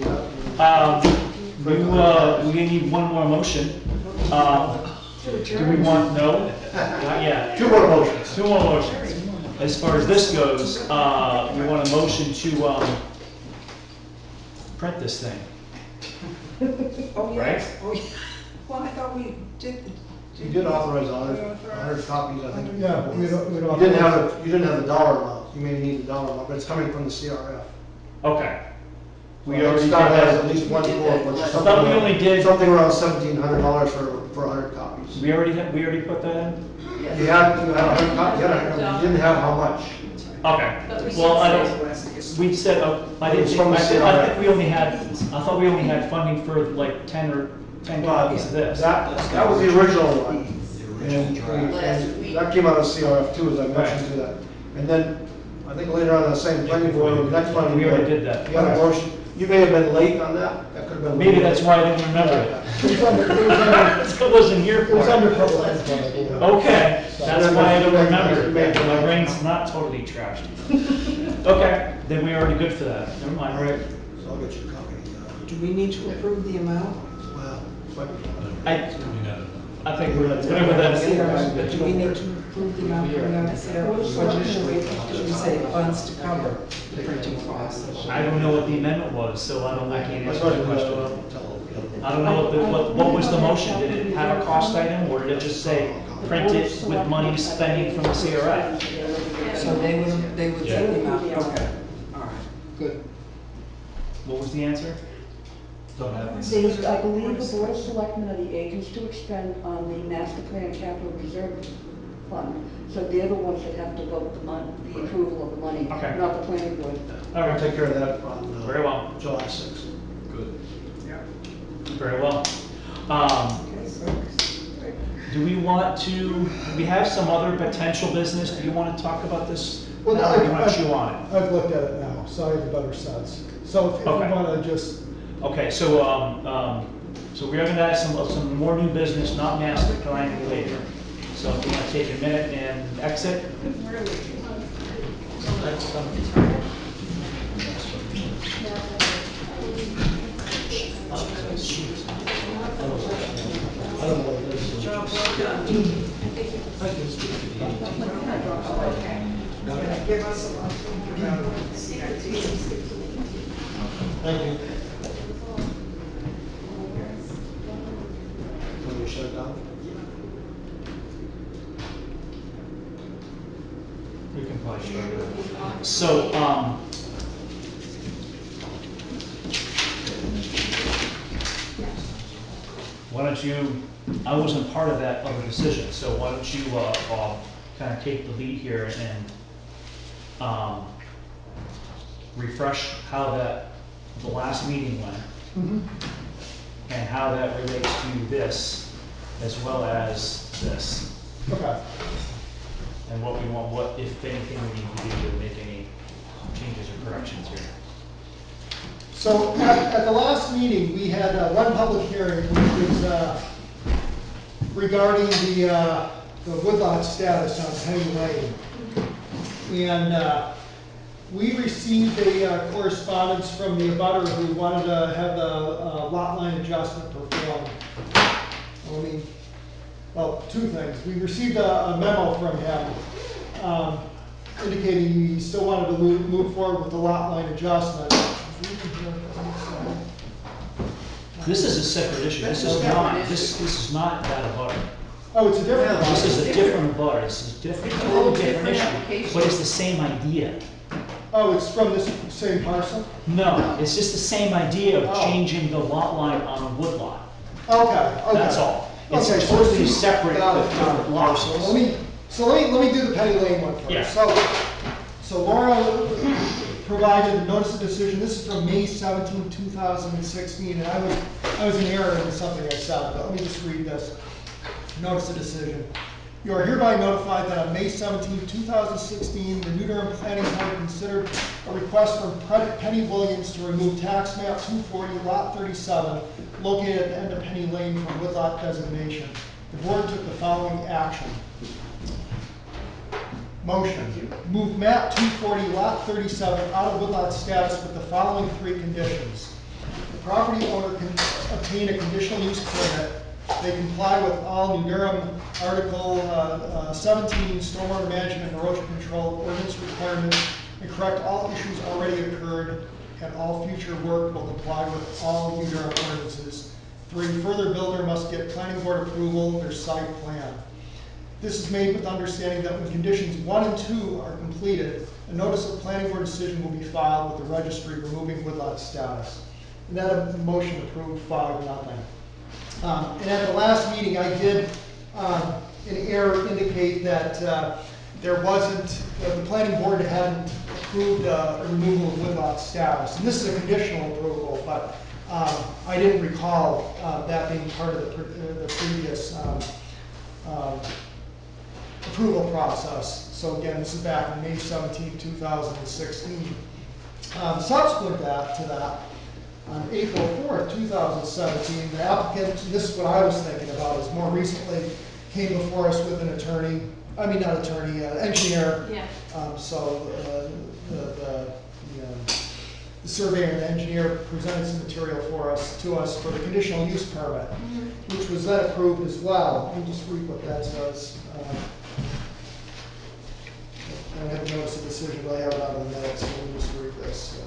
that. We need one more motion. Do we want, no? Not yet. Two more motions. Two more motions. As far as this goes, we want a motion to, print this thing. Oh, Right? yes. Oh, yeah. Well, I thought we did. You did authorize 100 copies, I think. Yeah, but we don't. You didn't have the dollar amount, you may need the dollar amount, but it's coming from the CRF. Okay. We It already did has that. at least one quote, which is I thought we only did, something around $1,700 for 100 copies. we already put that in? You had 100 copies, you didn't have how much. Okay, well, I don't, we said, I didn't, It's from the I CRF. think we only had, I thought we only had funding for like 10 copies of this. That was the original one. The original And draft. that came out of CRF too, as I mentioned to that. And then, I think later on, the same planning board, the next one. We already did that. You had a motion, you may have been late on that, that could have been. Maybe that's why I didn't remember it. I wasn't here It for was it. under public input. Okay, that's why I don't remember it. My brain's not totally trashed. Okay, then we're already good for that. Never All mind. right, so I'll get you a copy. Do we need to approve the amount? Well, but- I think we're, whatever that is. Do we need to approve the amount coming out of CRF? Or should we say funds to cover the printing costs? I don't know what the amendment was, so I can't That's answer what that you question. I don't know what was the motion? Did it have a cost item, or did it just say print it with money spending from the CRF? So they would say the amount, okay, all right, good. What was the answer? Don't have any. I believe the Board of Selectmen are the agents to expend on the master plan capital reserve fund. So they're the ones that have to vote the approval of the money, Okay. not the planning board. I'll take care of that on Very well. July 6th. Good. Very well. Do we want to, we have some other potential business. Do you want to talk about this? Well, now, or do you want to chew on it? I've looked at it now, so I have a better sense. So if you Okay. want to just, Okay, so we are going to add some more new business, not master plan related. So if you want to take a minute and exit. Job well done. Give us a lot to think about. Thank you. Can we shut it down? We can probably start it. So, why don't you, I wasn't part of that other decision, so why don't you, kind of take the lead here and, refresh how the last meeting went, and how that relates to this, as well as this, Okay. and what we want, what, if anything, we need to do to make any changes or corrections here. So at the last meeting, we had one public hearing, which was regarding the woodlot status on Penny Lane. And we received a correspondence from the abutter who wanted to have the lot line adjustment performed. Well, two things. We received a memo from him indicating he still wanted to move forward with the lot line adjustment. This is a separate issue. This is not that abutter. Oh, it's a different one. This is a different abutter. This is different, It's a totally whole different different issue, application. but it's the same idea. Oh, it's from this same parcel? No, it's just the same idea of Oh. changing the lot line on a wood lot. Okay, okay. That's all. It's Okay, supposed to be so- separate got it, got different it. parcels. Let me do the Penny Lane one first. Yeah. So Laura provided the notice of decision. This is from May 17, 2016, and I was in error in something I said, but let me just read this. Notice of decision. You are hereby notified that on May 17, 2016, the New Durham Planning Board considered a request from Penny Williams to remove tax map 240, lot 37, located at the end of Penny Lane from woodlot designation. The board took the following action. Motion, move map 240, lot 37 out of woodlot status with the following three conditions. The property owner can obtain a conditional use permit. They comply with all New Durham Article 17 Stormwater Management and Erosion Control ordinance requirements, and correct all issues already occurred, and all future work will comply with all New Durham ordinances. 3, further builder must get planning board approval of their site plan. This is made with understanding that when conditions 1 and 2 are completed, a notice of planning board decision will be filed with the registry removing woodlot status. And that motion approved 5-0. And at the last meeting, I did, in error, indicate that there wasn't, the planning board hadn't approved a removal of woodlot status. And this is a conditional approval, but I didn't recall that being part of the previous approval process. So again, this is back on May 17, 2016. Subsequent to that, on April 4th, 2017, the applicant, this is what I was thinking about, is more recently came before us with an engineer. Yeah. So the surveyor and the engineer presented some material to us for the conditional use permit, which was then approved as well. Let me just read what that says. I don't have a notice of decision, but I have it out of the minutes, so let me just read this.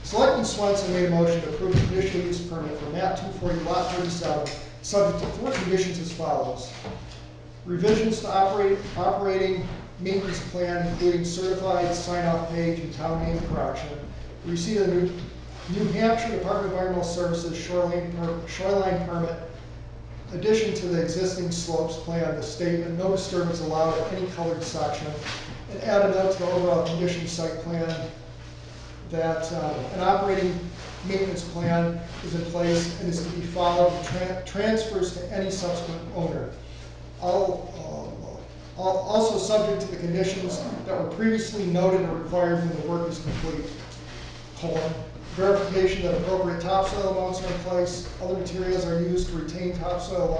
Selectman Swenson made a motion to approve the conditional use permit for map 240, lot 37, subject to 4 conditions as follows. Revisions to operating maintenance plan, including certified sign-off page and town name correction. Receipt of the New Hampshire Department of Environmental Services shoreline permit. Addition to the existing slopes plan, the statement, no disturbance allowed at any colored section. And add a note to the overall condition site plan that an operating maintenance plan is in place and is to be followed, transfers to any subsequent owner. Also subject to the conditions that were previously noted or required when the work is complete. Verification that appropriate topsoil amounts are in place, other materials are used to retain topsoil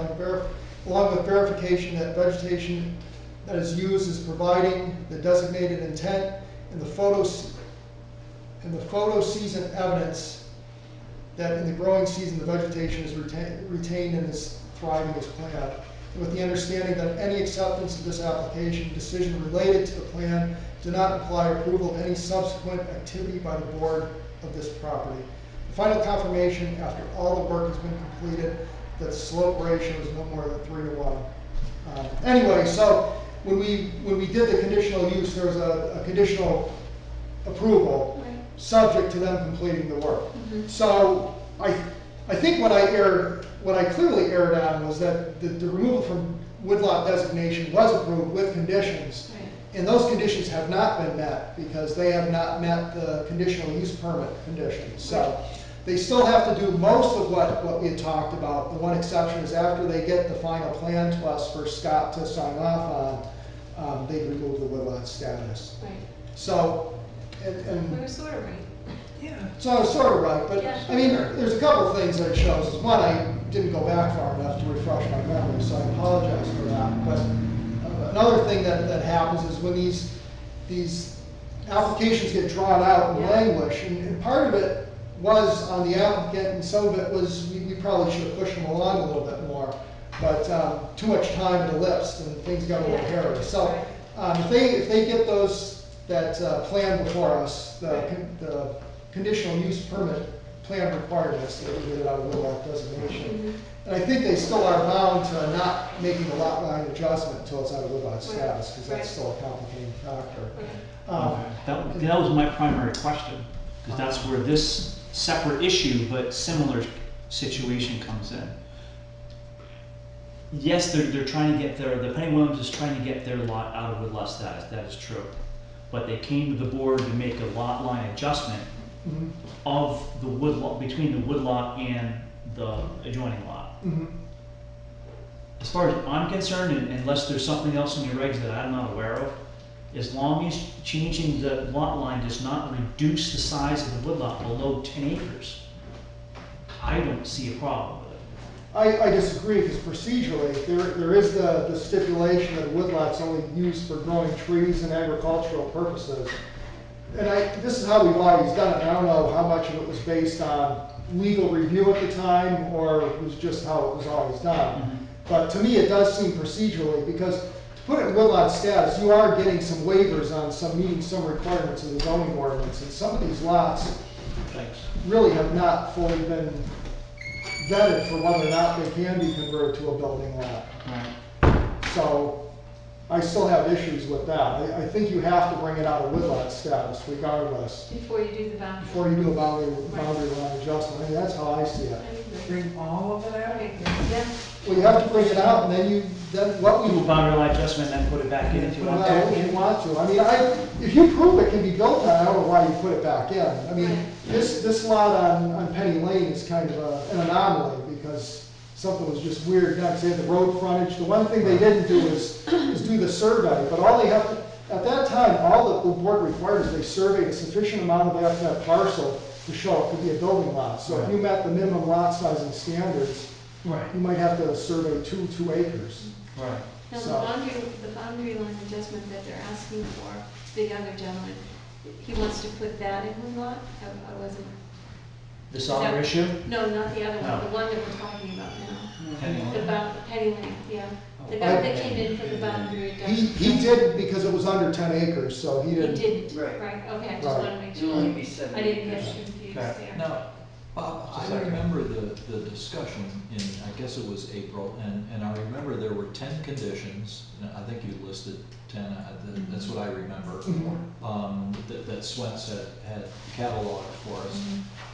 along with verification that vegetation that is used is providing the designated intent, and the photo season evidence that in the growing season the vegetation is retained and is thriving as planned. And with the understanding that any acceptance of this application decision related to the plan do not imply approval of any subsequent activity by the board of this property. The final confirmation after all the work has been completed that the slope ratio is no more than 3-to-1. Anyway, so when we did the conditional use, there was a conditional approval. Right. subject to them completing the work. Mhm. So I think what I clearly erred on was that the removal from woodlot designation was approved with conditions. Right. And those conditions have not been met because they have not met the conditional use permit conditions. So they still have to do most of what we had talked about. The one exception is after they get the final plan to us for Scott to sign off on, they remove the woodlot status. Right. So, We and were sort of right. Yeah. so I was sort of right, but, Yeah. I mean, there's a couple of things that it shows. Is one, I didn't go back far enough to refresh my memory, so I apologize for that. But another thing that happens is when these applications get drawn out and Yeah. languish, and part of it was on the applicant, and some of it was, we probably should have pushed them along a little bit more. But too much time had elapsed, and things got a little Yeah. hairy. So Right. if they get that plan before us, the conditional use permit plan requirements, that we get it out of woodlot designation. And I think they still are bound to not making a lot line adjustment until it's out of woodlot status, because that's still a complicating factor. That was my primary question, because that's where this separate issue but similar situation comes in. Yes, they're trying to get the Penny Williams is trying to get their lot out of woodlot status, that is true. But they came to the board to make a lot line adjustment Mhm. of the woodlot, between the woodlot and the adjoining lot. Mhm. As far as I'm concerned, and unless there's something else in your regs that I'm not aware of, as long as changing the lot line does not reduce the size of the woodlot below 10 acres, I don't see a problem with it. I disagree, because procedurally, there is the stipulation that woodlot's only used for growing trees and agricultural purposes. And this is how we've always done it, and I don't know how much of it was based on legal review at the time, or it was just how it was always done. But to me, it does seem procedurally, because to put it in woodlot status, you are getting some waivers on meeting some requirements of the zoning ordinance, and some of these lots really have not fully been vetted for whether or not they can be converted to a building lot. So I still have issues with that. I think you have to bring it out of woodlot status regardless, Before you do the boundary. before you do a boundary line adjustment. I mean, that's how I see it. I agree. Bring all of it out? Okay, yeah. Well, you have to bring it out, and then what we Do a boundary line adjustment and then put it back in if you put it want out to. if you want to. I mean, if you prove it can be built on, I don't know why you put it back in. I mean, Right. this lot on Penny Lane is kind of an anomaly, because something was just weird done, 'cause they had the road frontage. The one thing they didn't do is do the survey, but all they have to, at that time, all that the board required is they surveyed a sufficient amount of that parcel to show it could be a building lot. So if you met the minimum lot sizing standards, Right, you might have to survey two acres. right. Now, So- the boundary line adjustment that they're asking for, the other gentleman, he wants to put that in one lot? I wasn't. This other that- issue? No, not the other one, No. the one that we're talking about now. Penny Lane? Penny Lane, yeah. The guy that came in for the boundary adjustment. He did because it was under 10 acres, so he He didn't. didn't, Right. right, okay, I just Right. wanted to make It'll only sure. be 7 I didn't get acres. confused Okay. there. Now, Bob, Just a I second. remember the discussion in, I guess it was April, and I remember there were 10 conditions, and I think you listed 10, that's what I remember, that Swens had cataloged for us,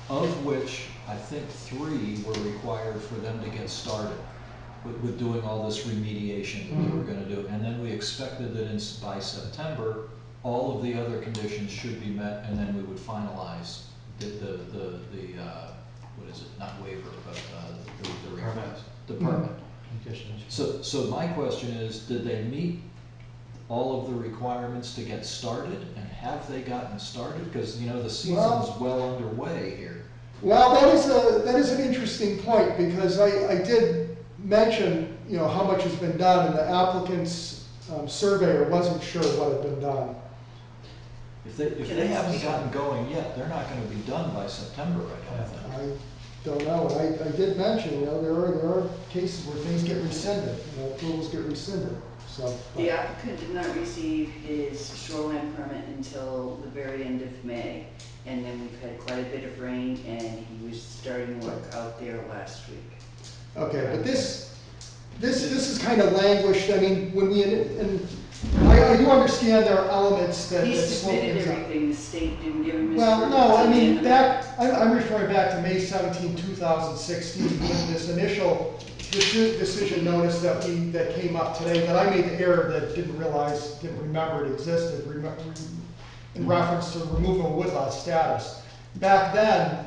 of which I think 3 were required for them to get started with doing all this remediation that we were gonna do. And then we expected that by September, all of the other conditions should be met, and then we would finalize the what is it, not waiver, but the request, the permit. Conditions. So my question is, did they meet all of the requirements to get started, and have they gotten started? Because, you know, the season's well underway here. Well, that is an interesting point, because I did mention, you know, how much has been done, and the applicant's surveyor wasn't sure what had been done. If they haven't gotten going yet, they're not gonna be done by September, I don't think. I don't know, and I did mention, you know, there are cases where things get rescinded, you know, approvals get rescinded, so. The applicant did not receive his shoreline permit until the very end of May. And then we've had quite a bit of rain, and he was starting work out there last week. Okay, but this is kind of languished. I mean, when we, and I do understand there are elements that. He that slow submitted things up. everything, the state didn't give him his. Well, no, I permits mean, at the end of I'm referring back to May 17, 2016, when this initial decision notice that came up today, that I made the error that didn't remember it existed, in reference to removal of woodlot status. Back then,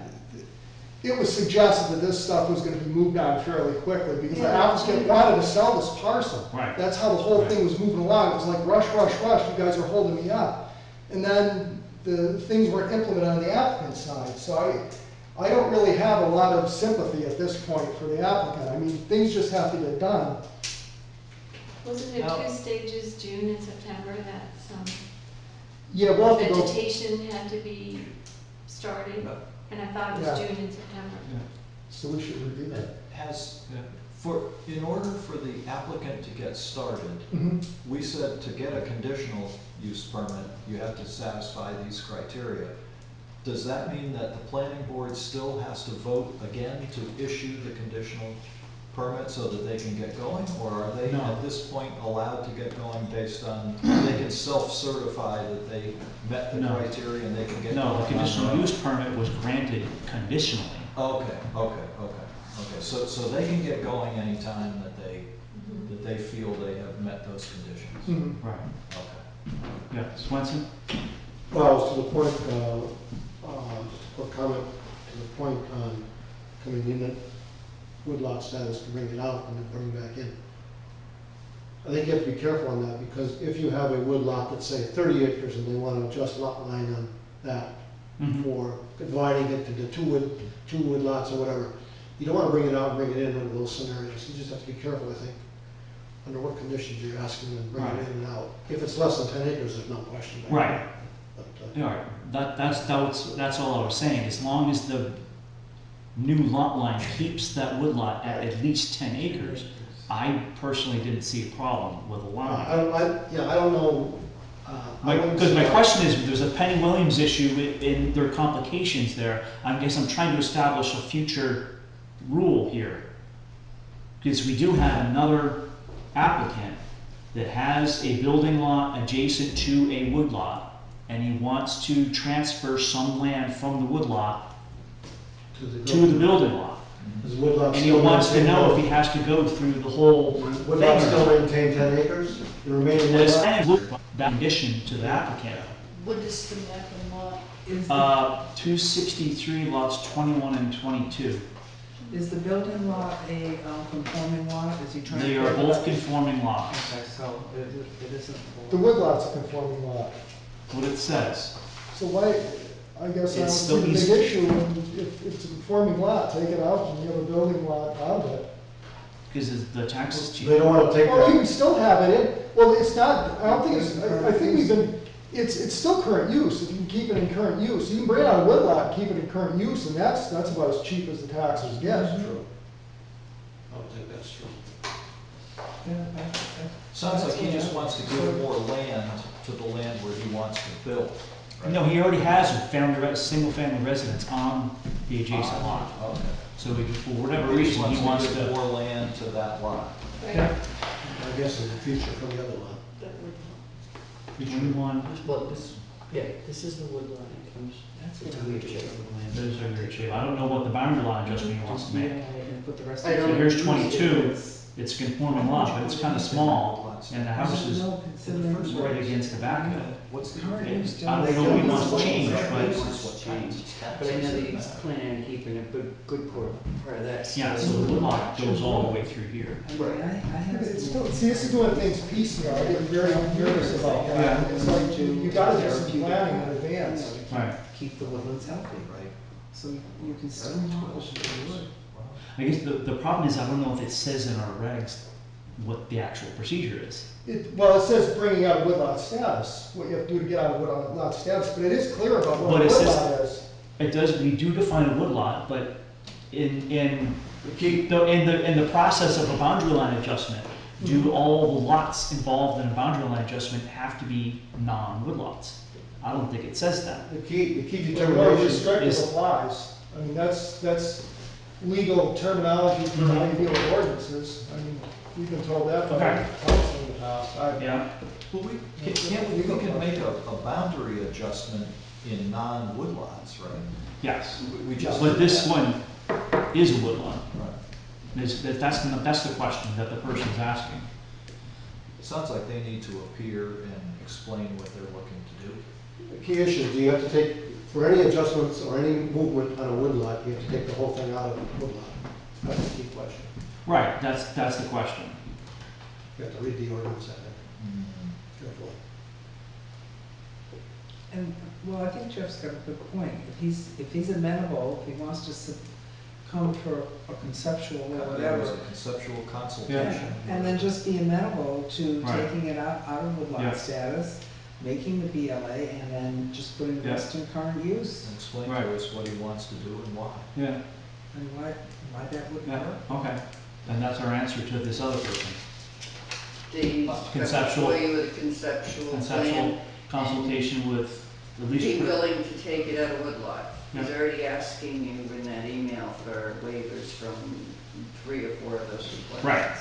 it was suggested that this stuff was gonna be moved on fairly quickly, because the applicant wanted to sell this parcel. Right. That's how the whole thing was moving along, it was like rush, rush, rush, you guys are holding me up. And then the things weren't implemented on the applicant's side, so I don't really have a lot of sympathy at this point for the applicant. I mean, things just have to get done. Wasn't it 2 stages, June and September, that some Yeah, we'll have to go. vegetation had to be started? And I thought it was Yeah. June and September. So we should review that. In order for the applicant to get started, Mhm. we said to get a conditional use permit, you have to satisfy these criteria. Does that mean that the planning board still has to vote again to issue the conditional permit so that they can get going? Or are they No. at this point allowed to get going based on, they can self-certify that they met the No. criteria and they can get going? No, the on conditional their own? use permit was granted conditionally. Okay. So they can get going anytime that they feel they have met those conditions? Mhm. Right. Okay. Yeah, Swenson? Well, to the point, or comment to the point on coming in at woodlot status to bring it out and then bring it back in. I think you have to be careful on that, because if you have a woodlot that's say 30 acres and they want to adjust lot line on that Mhm. for dividing it to the two woodlots or whatever, you don't want to bring it out and bring it in under those scenarios. You just have to be careful, I think, under what conditions you're asking them to bring it in and out. If it's less than 10 acres, there's no question. about it. Right. But, All right, that's all I was saying, as long as the new lot line keeps that woodlot at least 10 acres, I personally didn't see a problem with allowing it. I don't know. Because my question is, there's a Penny Williams issue in there are complications there. I guess I'm trying to establish a future rule here. Because we do have another applicant that has a building lot adjacent to a woodlot, and he wants to transfer some land from the woodlot to the building lot. Is woodlot And he still wants to maintained? know if he has to go through the whole Woodlot thing. still maintain 10 acres? The remaining This woodlot? that condition to the applicant. What is the map and lot? Is, 263 lots 21 and 22. is the building lot a conforming lot? Is he trying to? They are both conforming lots. Okay, so it isn't. The woodlot's a conforming lot. What it says. So why, I guess I don't It's see still the big east. issue, if it's a conforming lot, take it out and you have a building lot out of it. Because the tax is cheap. They don't want to take Well, you that. can still have it in, well, it's not, I don't think it's, I think we've been, it's still current use, if you can keep it in current use. You can bring out a woodlot, keep it in current use, and that's about as cheap as the taxes get. True. I don't think that's true. Sounds like he just wants to give more land to the land where he wants to build. right? No, he already has a single-family residence on the adjacent lot. Okay. So for whatever He just reason, he wants to give to. more land to that lot. Right. I guess in the future from the other lot. Well, this is the wood line, it comes, that's a weird shape of the land. Those are weird shape. I don't know what the boundary line adjustment he wants to make. And put the rest So of it. here's 22, it's conforming lot, but it's kind of small, and the house is right against the back of it. What's the? I don't know what he wants to change, but, What changed? But I know that he's planning on keeping a good part of that. yeah, so the wood lot goes all the way through here. It's still, see, this is doing things piecemeal, I get very nervous about that. It's like, you gotta do some planning in advance. Right. Keep the woodlands healthy, right? So you can still demolish the wood. I guess the problem is, I don't know if it says in our regs what the actual procedure is. Well, it says bringing out a woodlot status, what you have to do to get out of woodlot status, but it is clear about what But a it says- woodlot is. It does, we do define a woodlot, but in the process of a boundary line adjustment, do all the lots involved in a boundary line adjustment have to be non-woodlots? I don't think it says that. The key The word determination restrictive is- applies, I mean, that's legal terminology for how you deal with ordinances. I mean, we've been told that by Okay. council in the past. Yeah, Well, we can make a boundary adjustment in non-woodlots, right? yes. We just. But did this that. one is a woodlot. Right. That's the question that the person's asking. Sounds like they need to appear and explain what they're looking to do. The key issue, do you have to take, for any adjustments or any movement on a woodlot, you have to take the whole thing out of the woodlot? That's the key question. Right, that's the question. You have to read the ordinance, I think, Mm-hmm. carefully. And, well, I think Jeff's got a good point. If he's amenable, if he wants to come for a conceptual or There's whatever, a conceptual consultation. and then just be amenable to Right. taking it out of Yeah. woodlot status, making the BLA, and then just putting the Yeah. rest in current use, And explain Right. to us what he wants to do and why. Yeah, and why that would yeah, work. okay. And that's our answer to this other person. Dave, Conceptual- employee with a conceptual Conceptual plan, consultation with at least. be willing to take it out of woodlot. He's Yeah. already asking you in that email for waivers from 3 or 4 of those requirements.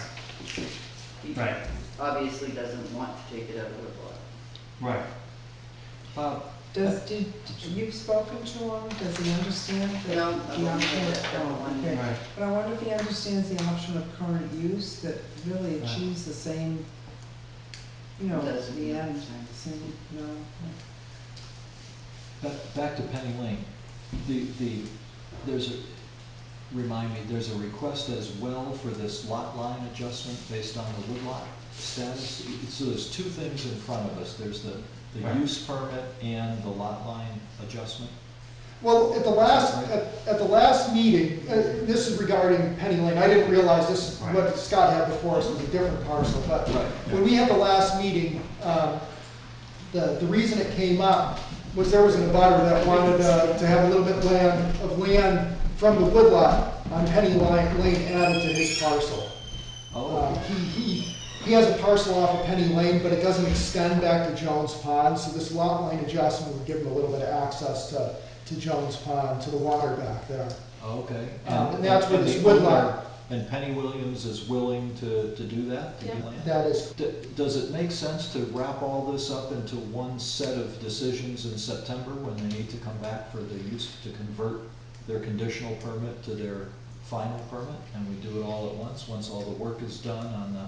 He Right, obviously doesn't want to take it out of woodlot. right. You've spoken to him, does he understand that No, I the won't option have of, that. okay. Right. But I wonder if he understands the option of current use, that really Right. achieves the same, you know, Doesn't the end, make sense. same, no. Back to Penny Lane, remind me, there's a request as well for this lot line adjustment based on the woodlot status. So there's two things in front of us, there's the Right. use permit and the lot line adjustment. Well, at the last meeting, this is regarding Penny Lane, I didn't realize this, is what Scott had before us was a different parcel, but Right. when we had the last meeting, the reason it came up was there was an abutter that wanted to have a little bit of land from the woodlot on Penny Lane added to his parcel. Oh, He has a parcel off of Penny Lane, but it doesn't extend back to Jones Pond, so this lot line adjustment would give him a little bit of access to Jones Pond, to the water back there. okay. And that's where and this the woodlot- owner- And Penny Williams is willing to do that? to Yeah. get land? That is, Does it make sense to wrap all this up into one set of decisions in September when they need to come back for the use to convert their conditional permit to their final permit? And we do it all at once all the work is done on the.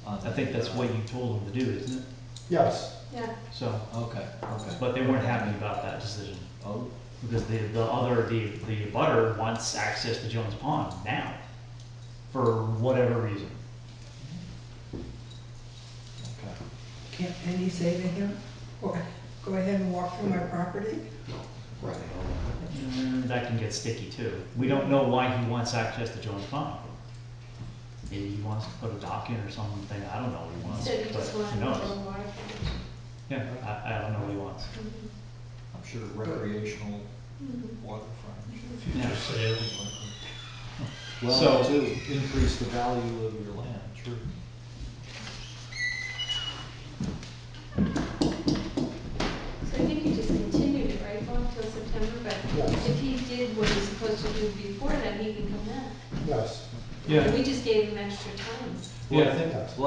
I think that's what you told them to do, isn't it? yes. Yeah, So, Okay. but they weren't happy about that decision. Oh, Because the abutter wants access to Jones Pond now, for whatever reason. okay. Can't Penny say to him, go ahead and walk through my property? Right. That can get sticky too. We don't know why he wants access to Jones Pond. Maybe he wants to put a dock in or something, I don't know what he wants, so you but just want who to knows? go water frontage. Yeah, I don't know what he wants. I'm sure recreational Mhm. waterfront. Future sales. Well, So- to increase the value of your land, true. So I think you just continued it, right, Bob, till September, but Yes. if he did what he's supposed to do before that, he can come back. Yes. Yeah. We just gave him extra time. Well, Yeah.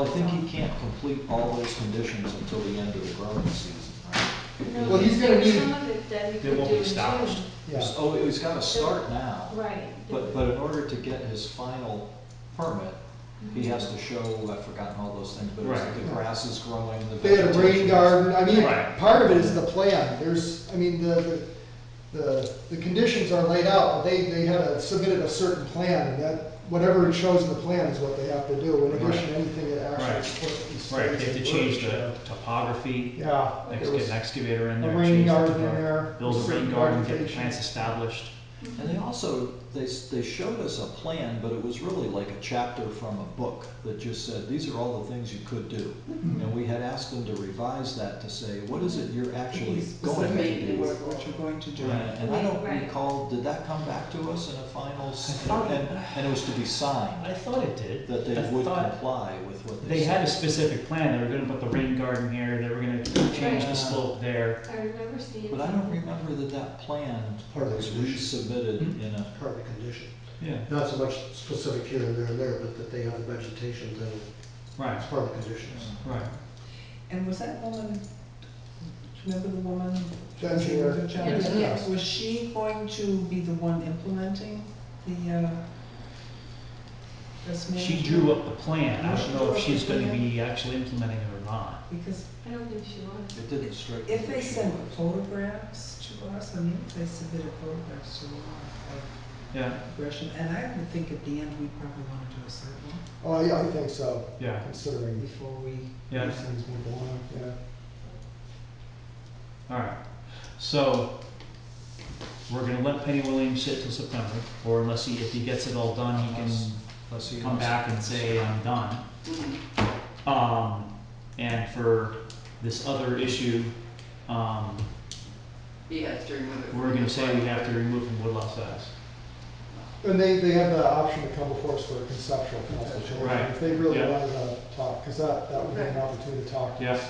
I think he can't complete all those conditions until the end of the growing season, right? No, Well, he's gonna there was need- some of it that he It could won't do be in established. June. Yeah. Oh, he's gotta start now. Right. But in order to get his final permit, he has to show, I've forgotten all those things, but it's Right. the grass is growing, the They had a rain vegetation. garden, I mean, Right. part of it is the plan, there's, I mean, the conditions are laid out, but they had submitted a certain plan, and that, whatever it shows in the plan is what they have to do, in addition to anything that actually Right. explicitly states. Right, they have to change the it. topography, Yeah. get there was an excavator in a there, rain change the garden in topography, there, build a rain certain garden, get the vegetation. plants established. And they also, they showed us a plan, but it was really like a chapter from a book that just said, these are all the things you could do. And we had asked them to revise that to say, what is it you're actually going to Specifically do? what you're going to do. And I don't Right. recall, did that come back to us in a final, thought- and it was to be signed, I thought it did. that they I would thought comply with what they They had a said. specific plan, they were gonna put the rain garden here, they were gonna change the slope there. I remember seeing. But I don't remember that plan Part of the was condition. resubmitted in a, Part of the condition. Yeah, Not so much specific here and there, but that they have the vegetation thing right, as part of the conditions. right. And was that woman, remember the woman? The engineer. Good job. Yes. Was she going to be the one implementing the, best She management? drew up the plan, I She don't drew know up if the she's gonna plan? be actually implementing it or not. Because I don't think she was. It didn't strike me. if they that she send was. photographs to us, I mean, if they submitted photographs to us of Yeah, progression, and I would think at the end, we probably want to do a site walk Oh, I think so, yeah, considering before we yeah. these things move along, yeah. All right, so we're gonna let Penny Williams sit till September, or unless if he gets it all done, he can Let's see. come back and say, I'm done. Mhm. And for this other issue, He has to remove it. we're from gonna the say we plan. have to remove from Woodlaw Size. And they have the option to come before us for a conceptual consultation. Right. If they really Yeah. wanted to talk, because that would be an opportunity to talk to us. Yeah.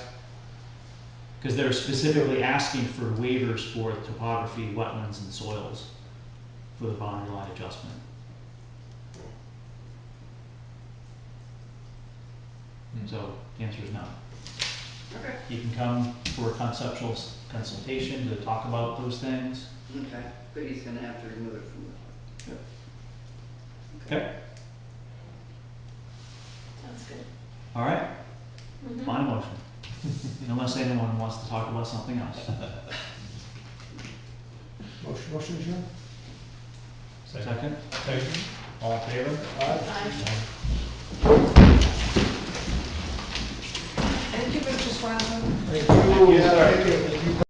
Because they're specifically asking for waivers for topography, wetlands, and soils for the boundary line adjustment. So the answer is no. Okay, You can come for a conceptual consultation to talk about those things. okay, but he's gonna have to remove it from the. Okay, Sounds good. all right, Mhm. my motion. Unless anyone wants to talk about something else. Motion adjourned? Second, Second. all in favor? Aye. Thank you, Mr. Swanson. Thank you. Yeah, thank you.